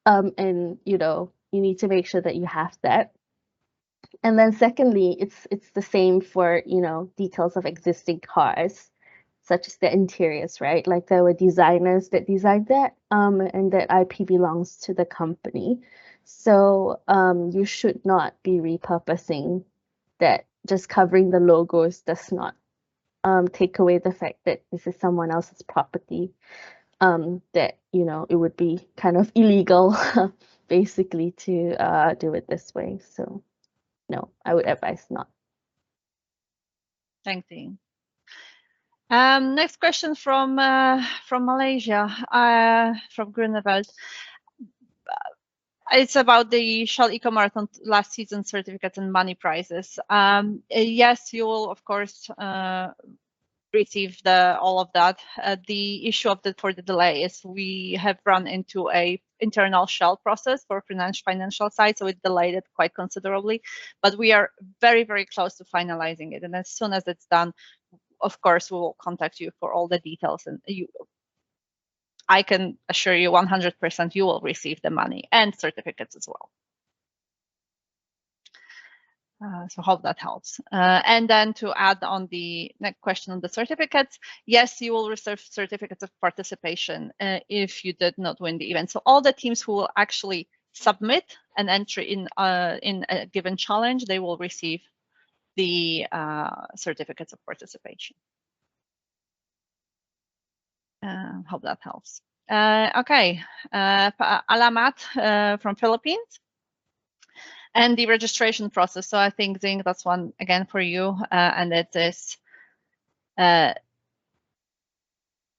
And you know, you need to make sure that you have that. And then secondly, it's the same for, you know, details of existing cars, such as the interiors, right? Like there were designers that designed that, and that IP belongs to the company. So you should not be repurposing that. Just covering the logos does not take away the fact that this is someone else's property. That, you know, it would be kind of illegal basically to do it this way. So no, I would advise not. Thank you. Next question from Malaysia, from Grunewald. It's about the Shell Eco Marathon last season certificates and money prizes. Yes, you will of course receive all of that. The issue for the delay is we have run into a internal Shell process for financial side, so it delayed it quite considerably. But we are very, very close to finalizing it, and as soon as it's done, of course, we will contact you for all the details, and I can assure you 100% you will receive the money and certificates as well. So hope that helps. And then to add on the next question on the certificates, yes, you will receive certificates of participation if you did not win the event. So all the teams who will actually submit an entry in a given challenge, they will receive the certificates of participation. Hope that helps. Okay, Alamat from Philippines. And the registration process. So I think, Zing, that's one again for you. And it is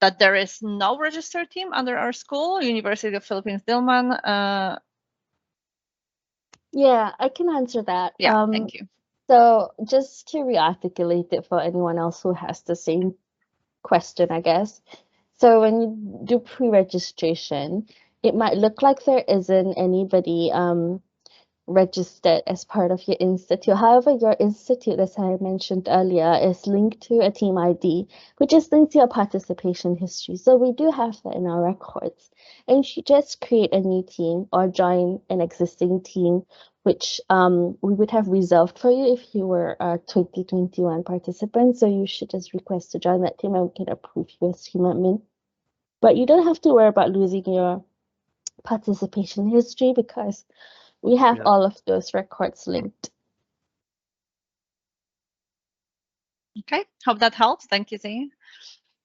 that there is no registered team under our school, University of Philippines Diliman. Yeah, I can answer that. Yeah, thank you. So just to re-articulate it for anyone else who has the same question, I guess. So when you do pre-registration, it might look like there isn't anybody registered as part of your institute. However, your institute, as I mentioned earlier, is linked to a team ID, which is linked to your participation history. So we do have that in our records. And you should just create a new team or join an existing team, which we would have reserved for you if you were a 2021 participant. So you should just request to join that team and we can approve you as team admin. But you don't have to worry about losing your participation history because we have all of those records linked. Okay, hope that helps. Thank you, Zane.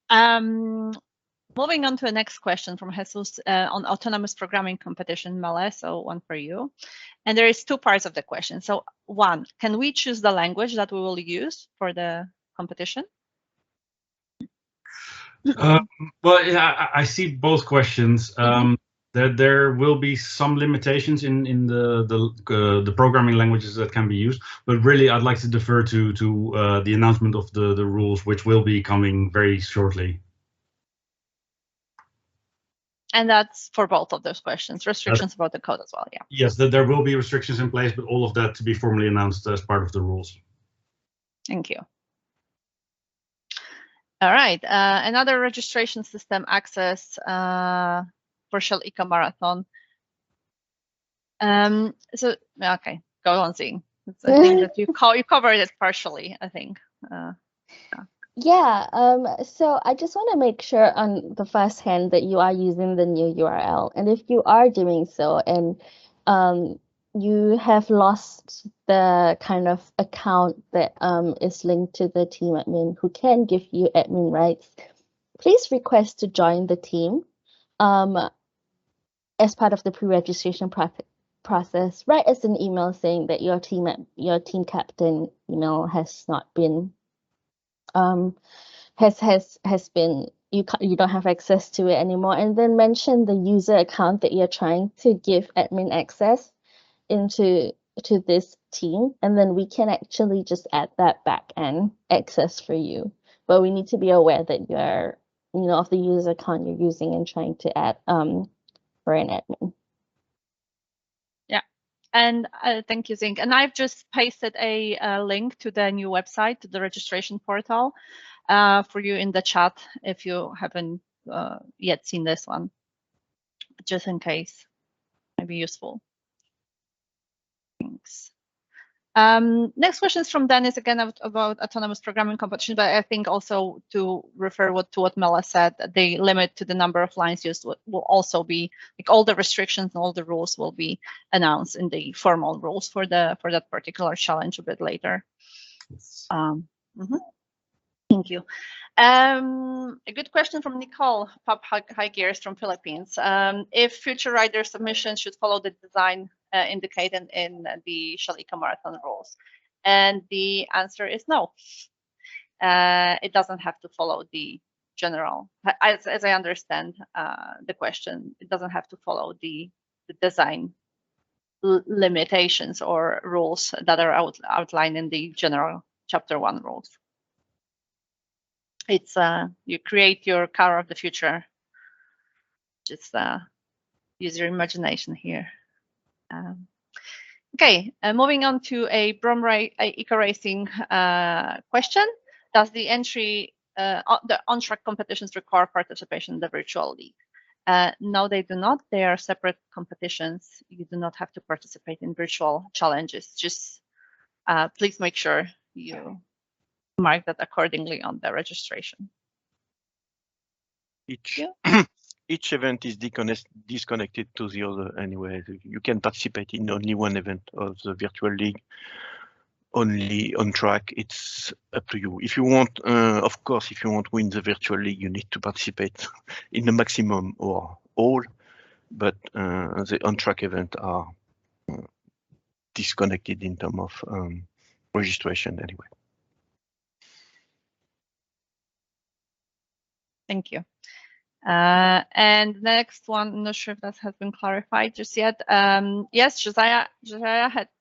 Moving on to the next question from Jesus on autonomous programming competition, Mele, so one for you. And there is two parts of the question. So one, can we choose the language that we will use for the competition? Well, yeah, I see both questions. There will be some limitations in the programming languages that can be used, but really I'd like to defer to the announcement of the rules, which will be coming very shortly. And that's for both of those questions, restrictions about the code as well, yeah. Yes, there will be restrictions in place, but all of that to be formally announced as part of the rules. Thank you. All right, another registration system access for Shell Eco Marathon. So, okay, go on, Zing. I think that you covered it partially, I think. Yeah, so I just want to make sure on the first hand that you are using the new URL. And if you are doing so and you have lost the kind of account that is linked to the team admin who can give you admin rights, please request to join the team as part of the pre-registration process. Write us an email saying that your team captain email has not been has been you don't have access to it anymore, and then mention the user account that you're trying to give admin access to this team, and then we can actually just add that back end access for you. But we need to be aware that you're of the user account you're using and trying to add for an admin. Yeah, and thank you, Zing. And I've just pasted a link to the new website, to the registration portal, for you in the chat if you haven't yet seen this one, just in case, might be useful. Thanks. Next question is from Dennis again about autonomous programming competition, but I think also to refer to what Mele said, the limit to the number of lines used will also be, like, all the restrictions and all the rules will be announced in the formal rules for that particular challenge a bit later. Thank you. A good question from Nicole Pop High Gears from Philippines. If future rider submissions should follow the design indicated in the Shell Eco Marathon rules, and the answer is no. It doesn't have to follow the general, as I understand the question, it doesn't have to follow the design limitations or rules that are outlined in the general Chapter 1 rules. It's you create your car of the future. Just use your imagination here. Okay, moving on to a Bromrace Eco Racing question. Does the entry, the on-track competitions require participation in the virtual league? No, they do not. They are separate competitions. You do not have to participate in virtual challenges. Just please make sure you mark that accordingly on the registration. Each event is disconnected to the other anyway. You can participate in only one event of the virtual league, only on track. It's up to you. If you want, of course, if you want to win the virtual league, you need to participate in the maximum or all, but the on-track event are disconnected in terms of registration anyway. Thank you. And the next one, I'm not sure if that has been clarified just yet. Yes, Josiah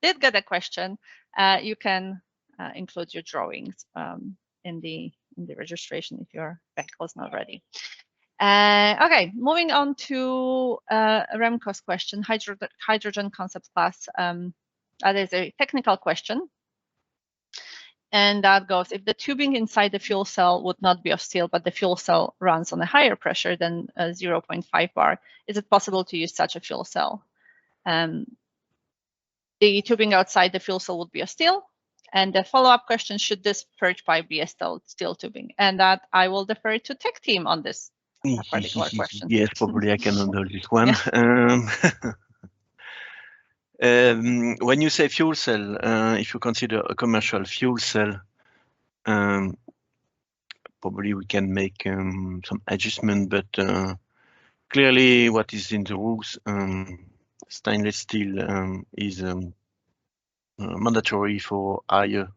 did get a question. You can include your drawings in the registration if your vehicle is not ready. Okay, moving on to Remco's question, hydrogen concept class. That is a technical question. And that goes, if the tubing inside the fuel cell would not be of steel, but the fuel cell runs on a higher pressure than 0.5 bar, is it possible to use such a fuel cell? The tubing outside the fuel cell would be of steel. And the follow-up question, should this purge pipe be a steel tubing? And that I will defer to tech team on this particular question. Yes, probably I can handle this one. When you say fuel cell, if you consider a commercial fuel cell, probably we can make some adjustment, but clearly what is in the rules, stainless steel is mandatory for higher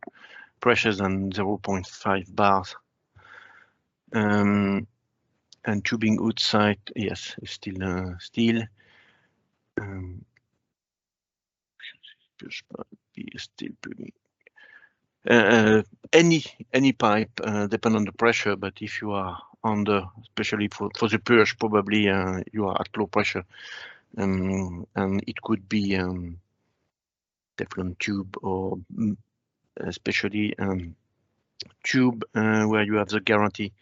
pressures than 0.5 bars. And tubing outside, yes, is still steel. Steel tubing. Any pipe depend on the pressure, but if you are under, especially for the purge, probably you are at low pressure, and it could be Teflon tube or especially tube where you have the guarantee.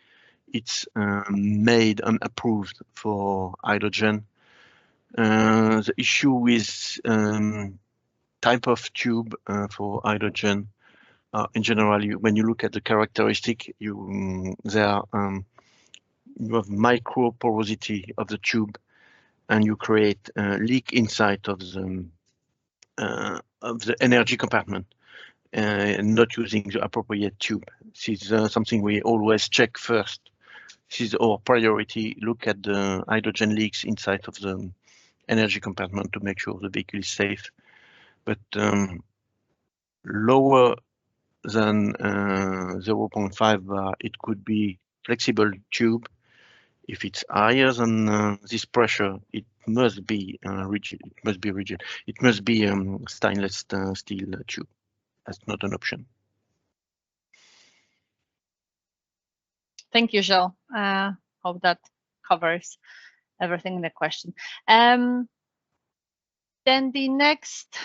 It's made and approved for hydrogen. The issue with type of tube for hydrogen, in general, when you look at the characteristic, you have micro porosity of the tube, and you create a leak inside of the energy compartment, not using the appropriate tube. This is something we always check first. This is our priority. Look at the hydrogen leaks inside of the energy compartment to make sure the vehicle is safe. But lower than 0.5 bar, it could be flexible tube. If it's higher than this pressure, it must be rigid. It must be rigid. It must be stainless steel tube. That's not an option. Thank you, Gilles. Hope that covers everything in the question. Then the next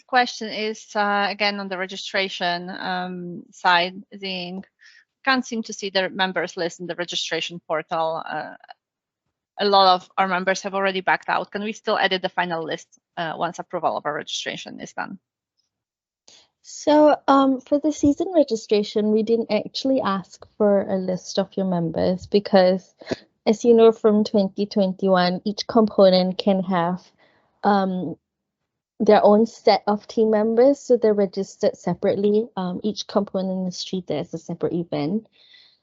question is again on the registration side. Can't seem to see the members list in the registration portal. A lot of our members have already backed out. Can we still edit the final list once approval of our registration is done? So for the season registration, we didn't actually ask for a list of your members because, as you know, from 2021, each component can have their own set of team members, so they're registered separately. Each component is treated as a separate event.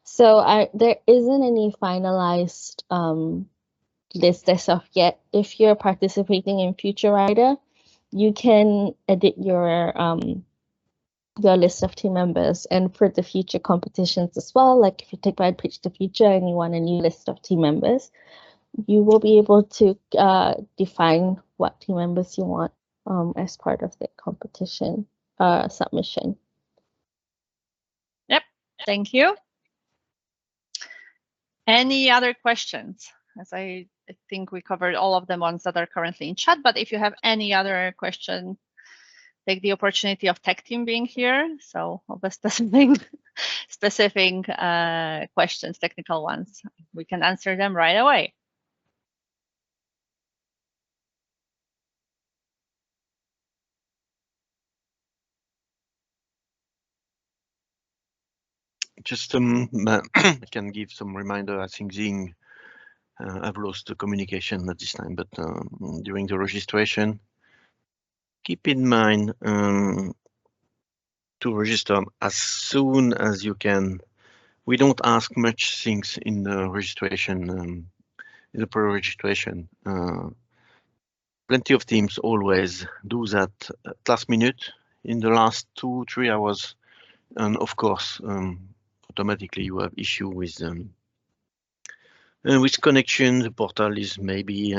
So there isn't any finalized list as of yet. If you're participating in Future Rider, you can edit your list of team members, and for the future competitions as well, like if you take Ride Pitch the Future and you want a new list of team members, you will be able to define what team members you want as part of the competition submission. Yep, thank you. Any other questions? As I think we covered all of the ones that are currently in chat, but if you have any other question, take the opportunity of tech team being here. So of the specific questions, technical ones, we can answer them right away. Just I can give some reminder. I think Zing, I've lost the communication at this time, but during the registration, keep in mind to register as soon as you can. We don't ask much things in the registration, in the pre-registration. Plenty of teams always do that at last minute, in the last 2-3 hours, and of course, automatically you have issue with with connection, the portal is maybe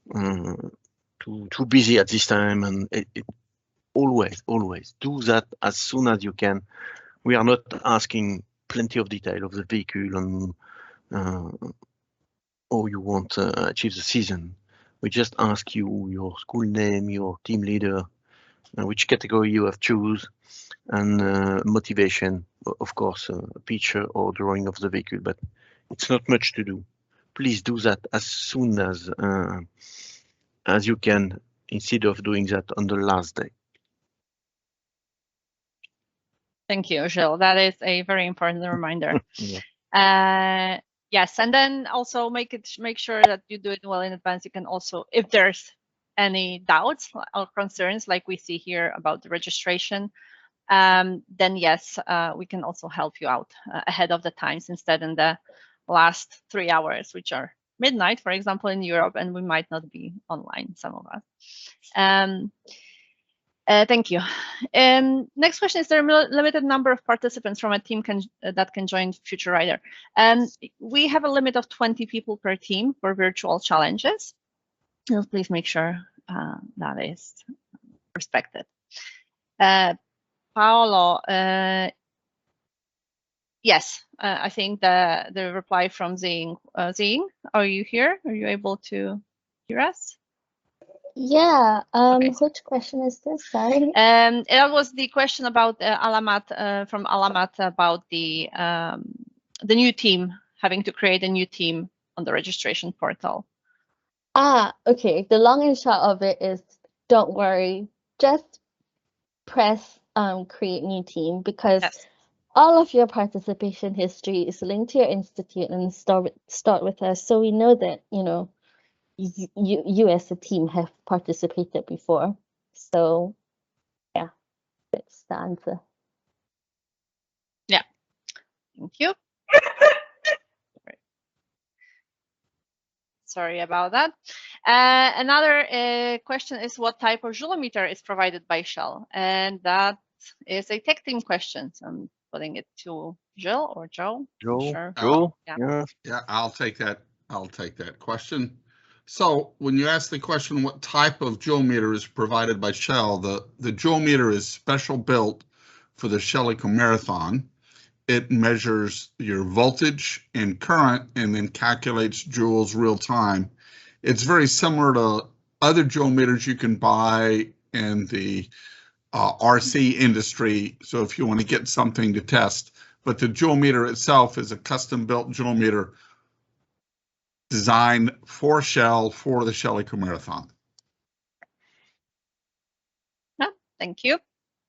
too busy at this time, and always do that as soon as you can. We are not asking plenty of detail of the vehicle and how you want to achieve the season. We just ask you your school name, your team leader, which category you have choose, and motivation, of course, a picture or drawing of the vehicle, but it's not much to do. Please do that as soon as you can, instead of doing that on the last day. Thank you, Gilles. That is a very important reminder. Yeah. Yes, and then also make sure that you do it well in advance. You can also, if there's any doubts or concerns like we see here about the registration, then yes, we can also help you out ahead of the times instead in the last 3 hours, which are midnight, for example, in Europe, and we might not be online, some of us. Thank you. Next question, is there a limited number of participants from a team that can join Future Rider? We have a limit of 20 people per team for virtual challenges. So please make sure that is respected. Paolo, yes, I think the reply from Zing. Zing, are you here? Are you able to hear us? Yeah. Okay. Which question is this? Sorry. It was the question about Alamat from Alamat about the new team, having to create a new team on the registration portal. Okay. The long and short of it is, don't worry, just press create new team, because Yes. all of your participation history is linked to your institute and stored with us, so we know that you as a team have participated before. So yeah, that's the answer. Yeah, thank you. Sorry about that. Another question is, what type of joulemeter is provided by Shell? And that is a tech team question. So I'm putting it to Gilles or Joe. Joe, Sure. yeah. Yeah, I'll take that question. So when you ask the question, what type of joulemeter is provided by Shell, the joulemeter is special built for the Shell Eco Marathon. It measures your voltage and current and then calculates joules real time. It's very similar to other joulemeters you can buy in the RC industry. So if you want to get something to test, but the joulemeter itself is a custom built joulemeter designed for Shell for the Shell Eco Marathon. Yeah, thank you.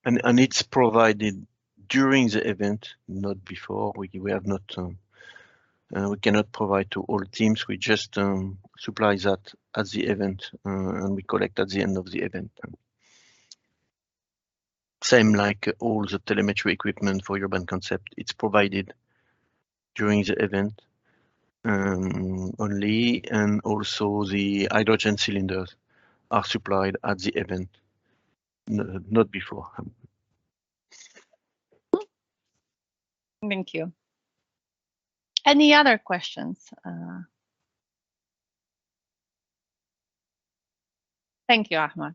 And it's provided during the event, not before. We have not. We cannot provide to all teams. We just supply that at the event, and we collect at the end of the event. Same like all the telemetry equipment for Urban Concept. It's provided during the event only, and also the hydrogen cylinders are supplied at the event, not before. Thank you. Any other questions? Thank you, Ahmad.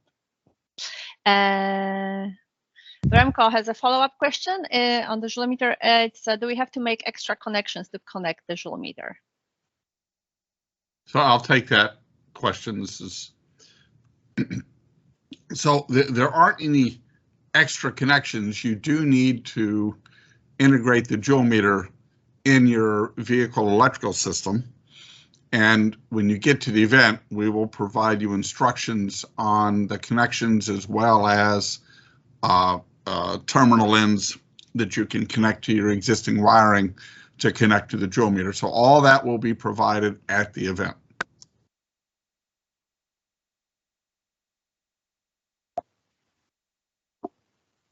Remco has a follow-up question on the joulemeter. It's do we have to make extra connections to connect the joulemeter? So I'll take that question. This is so there aren't any extra connections. You do need to integrate the joulemeter in your vehicle electrical system. And when you get to the event, we will provide you instructions on the connections as well as terminal ends that you can connect to your existing wiring to connect to the joulemeter. So all that will be provided at the event.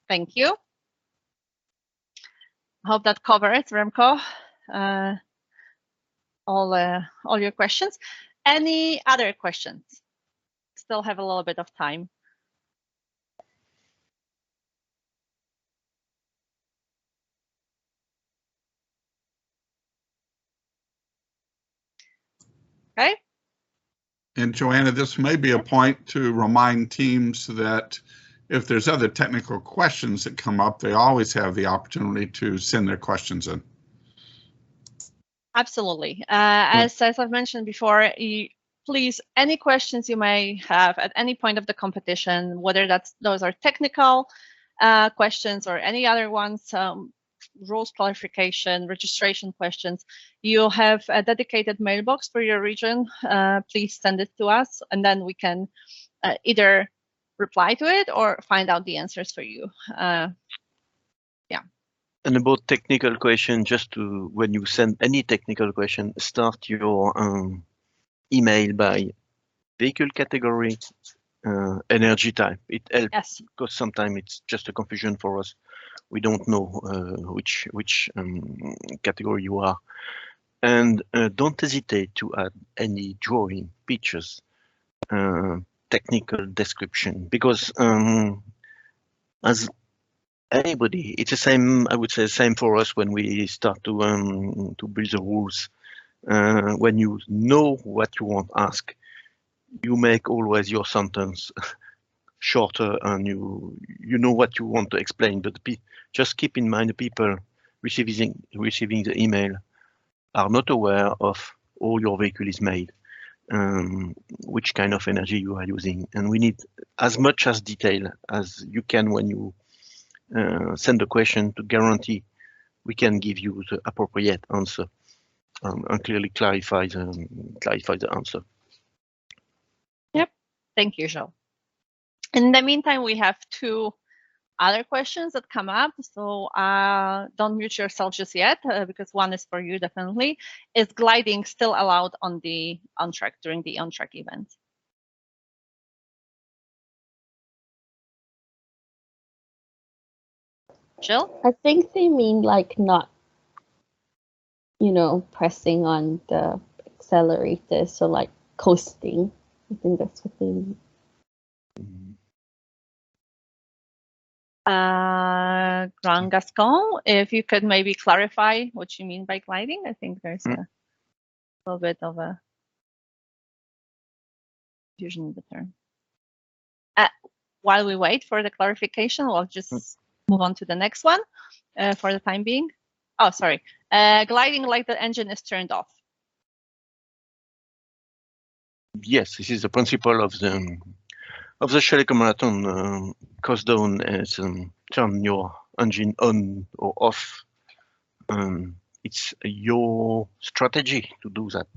Thank you. I hope that covers, Remco, all your questions. Any other questions? Still have a little bit of time. Okay. And Joanna, this may be a point to remind teams that if there's other technical questions that come up, they always have the opportunity to send their questions in. Absolutely. As I've mentioned before, please, any questions you may have at any point of the competition, whether those are technical questions or any other ones, rules clarification, registration questions, you have a dedicated mailbox for your region. Please send it to us, and then we can either reply to it or find out the answers for you. Yeah. And about technical question, just to, when you send any technical question, start your email by vehicle category, energy type. It helps, yes, because sometimes it's just a confusion for us. We don't know which category you are. And don't hesitate to add any drawing, pictures, technical description, because as anybody, it's the same, I would say, same for us when we start to build the rules. When you know what you want to ask, you make always your sentence shorter, and you know what you want to explain. But just keep in mind the people receiving the email are not aware of how your vehicle is made, which kind of energy you are using, and we need as much as detail as you can when you send a question to guarantee we can give you the appropriate answer and clearly clarify the answer. Yep. Thank you, Joe. In the meantime, we have two other questions that come up. So don't mute yourself just yet, because one is for you, definitely. Is gliding still allowed on the on-track during the on-track event? Jill? I think they mean like not, pressing on the accelerator, so like coasting. I think that's what they mean. Grand Gascon, if you could maybe clarify what you mean by gliding. I think there's a little bit of a confusion in the term. While we wait for the clarification, we'll just move on to the next one for the time being. Oh, sorry. Gliding like the engine is turned off. Yes, this is the principle of the Shell Eco Marathon. Coast down is turn your engine on or off. It's your strategy to do that.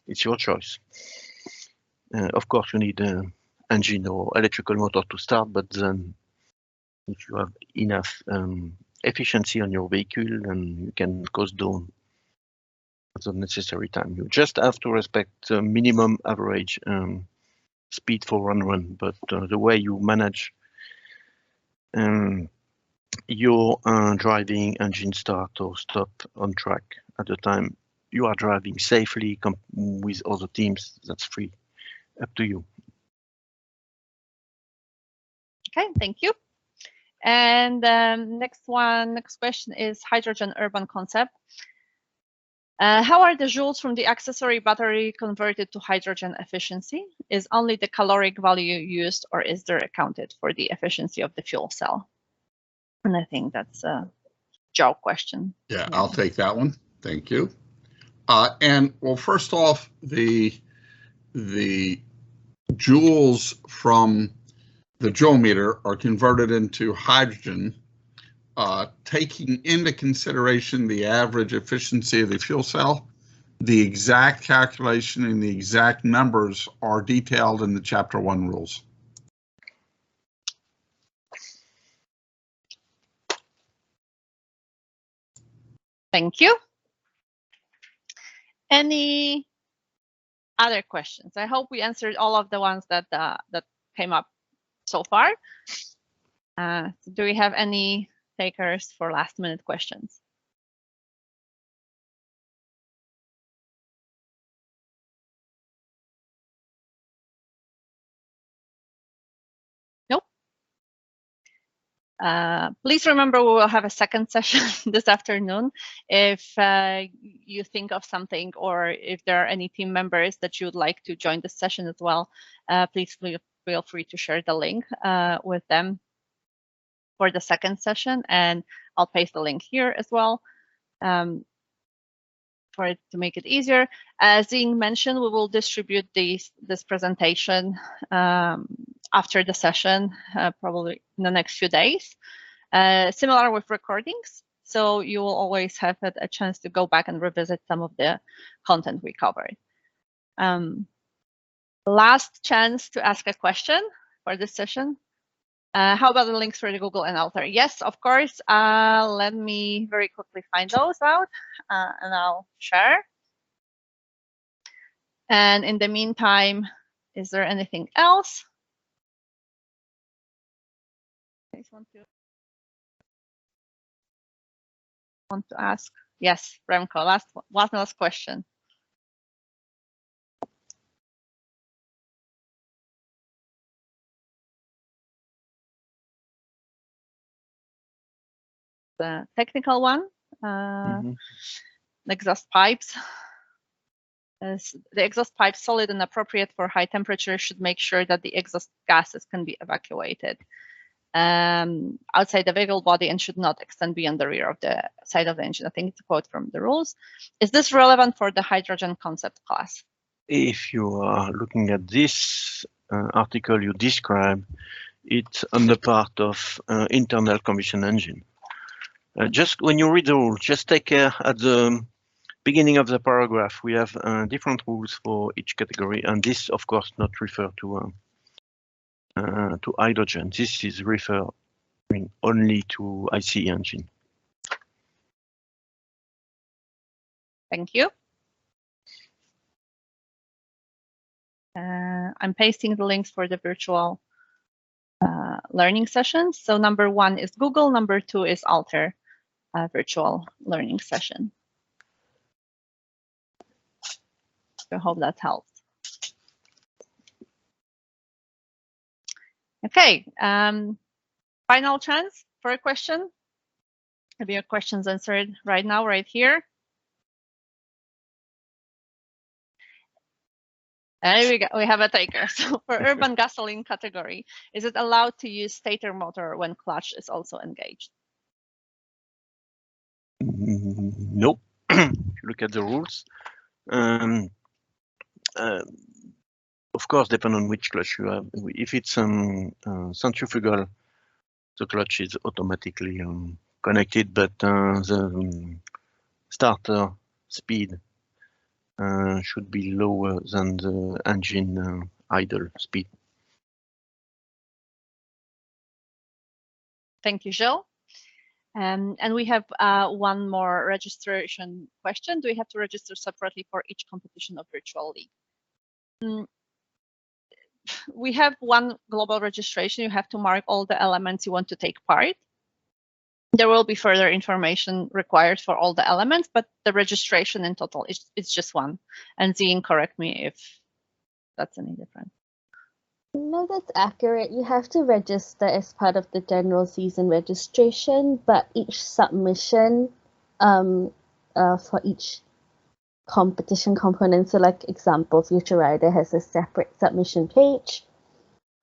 It's your choice. Of course, you need an engine or electrical motor to start, but then if you have enough efficiency on your vehicle, then you can coast down at the necessary time. You just have to respect the minimum average speed for run, but the way you manage your driving, engine start or stop on track at the time you are driving safely with other teams, that's free, up to you. Okay, thank you. And next question is hydrogen urban concept. How are the joules from the accessory battery converted to hydrogen efficiency? Is only the caloric value used, or is there accounted for the efficiency of the fuel cell? And I think that's a Joe question. Yeah, I'll take that one. Thank you. And well, first off, the joules from the joule meter are converted into hydrogen, taking into consideration the average efficiency of the fuel cell. The exact calculation and the exact numbers are detailed in the Chapter 1 rules. Thank you. Any other questions? I hope we answered all of the ones that came up so far. Do we have any takers for last minute questions? Nope. Please remember we will have a second session this afternoon. If you think of something, or if there are any team members that you would like to join the session as well, please feel free to share the link with them for the second session, and I'll paste the link here as well for it to make it easier. As Ying mentioned, we will distribute this presentation after the session, probably in the next few days. Similar with recordings, so you will always have a chance to go back and revisit some of the content we covered. Last chance to ask a question for this session. How about the links for the Google and Altair? Yes, of course. Let me very quickly find those out, and I'll share. And in the meantime, is there anything else? I just want to ask. Yes, Remco, last question. The technical one, exhaust pipes. The exhaust pipe solid and appropriate for high temperature should make sure that the exhaust gases can be evacuated outside the vehicle body and should not extend beyond the rear of the side of the engine. I think it's a quote from the rules. Is this relevant for the hydrogen concept class? If you are looking at this article you describe, it's on the part of internal combustion engine. Just when you read the rules, just take care at the beginning of the paragraph. We have different rules for each category, and this, of course, not refer to hydrogen. This is referring only to ICE engine. Thank you. I'm pasting the links for the virtual learning sessions. So number 1 is Google, number 2 is Altair virtual learning session. I hope that helps. Okay, final chance for a question. Have your questions answered right now, right here? There we go, we have a taker. So for urban gasoline category, is it allowed to use stator motor when clutch is also engaged? Nope. If you look at the rules, of course, depending on which clutch you have. If it's centrifugal, the clutch is automatically connected, but the starter speed should be lower than the engine idle speed. Thank you, Jill. And we have one more registration question. Do we have to register separately for each competition of virtual league? We have one global registration. You have to mark all the elements you want to take part. There will be further information required for all the elements, but the registration in total is just one. And Zine, correct me if that's any different. No, that's accurate. You have to register as part of the general season registration, but each submission for each competition component, so like example, Future Rider has a separate submission page.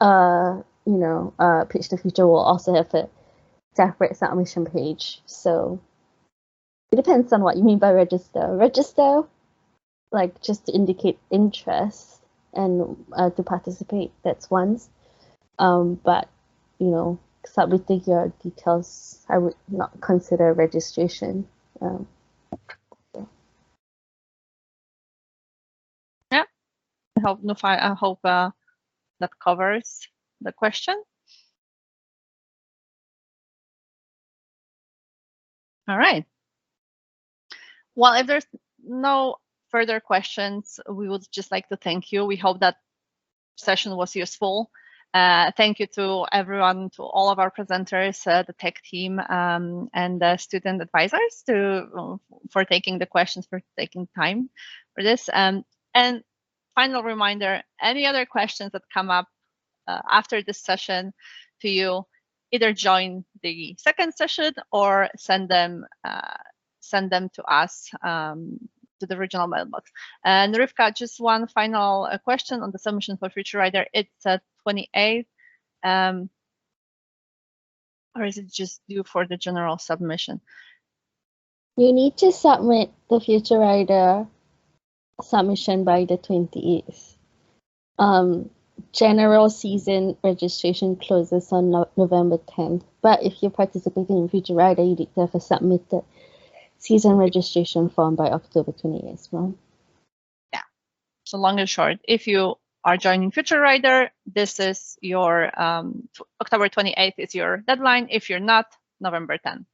Pitch the Future will also have a separate submission page. So it depends on what you mean by register. Register, like just to indicate interest and to participate, that's once. But submitting your details, I would not consider registration. Yeah, I hope that covers the question. All right. Well, if there's no further questions, we would just like to thank you. We hope that session was useful. Thank you to everyone, to all of our presenters, the tech team, and the student advisors for taking the questions, for taking time for this. And final reminder, any other questions that come up after this session to you, either join the second session or send them to us, to the regional mailbox. And Rivka, just one final question on the submission for Future Rider. It's 28th, or is it just due for the general submission? You need to submit the Future Rider submission by the 28th. General season registration closes on November 10th, but if you're participating in Future Rider, you need to have a submitted season registration form by October 28th as well. Yeah, so long and short, if you are joining Future Rider, this is your October 28th is your deadline. If you're not, November 10th.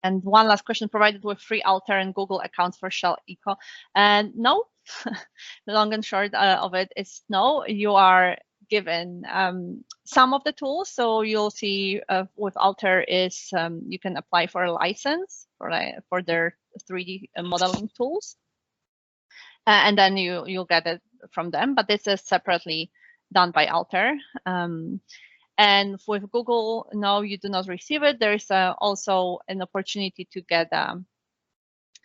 And one last question: provided with free Altair and Google accounts for Shell Eco? And no, the long and short of it is no. You are given some of the tools. So you'll see with Altair is you can apply for a license for their 3D modeling tools, and then you'll get it from them. But this is separately done by Altair. And with Google, no, you do not receive it. There is also an opportunity to get, I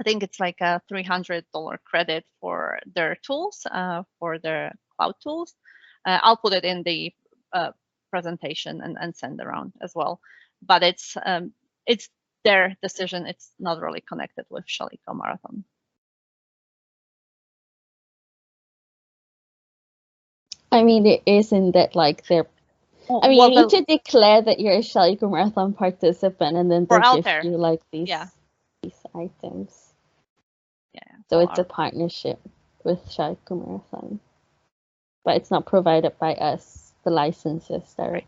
think it's like a $300 credit for their tools, for their cloud tools. I'll put it in the presentation and send around as well. But it's their decision. It's not really connected with Shell Eco Marathon. I mean, it is in that like they're. I mean, you need to declare that you're a Shell Eco Marathon participant, and then they'll give you like these items. Yeah. So it's a partnership with Shell Eco Marathon, but it's not provided by us, the licenses directly.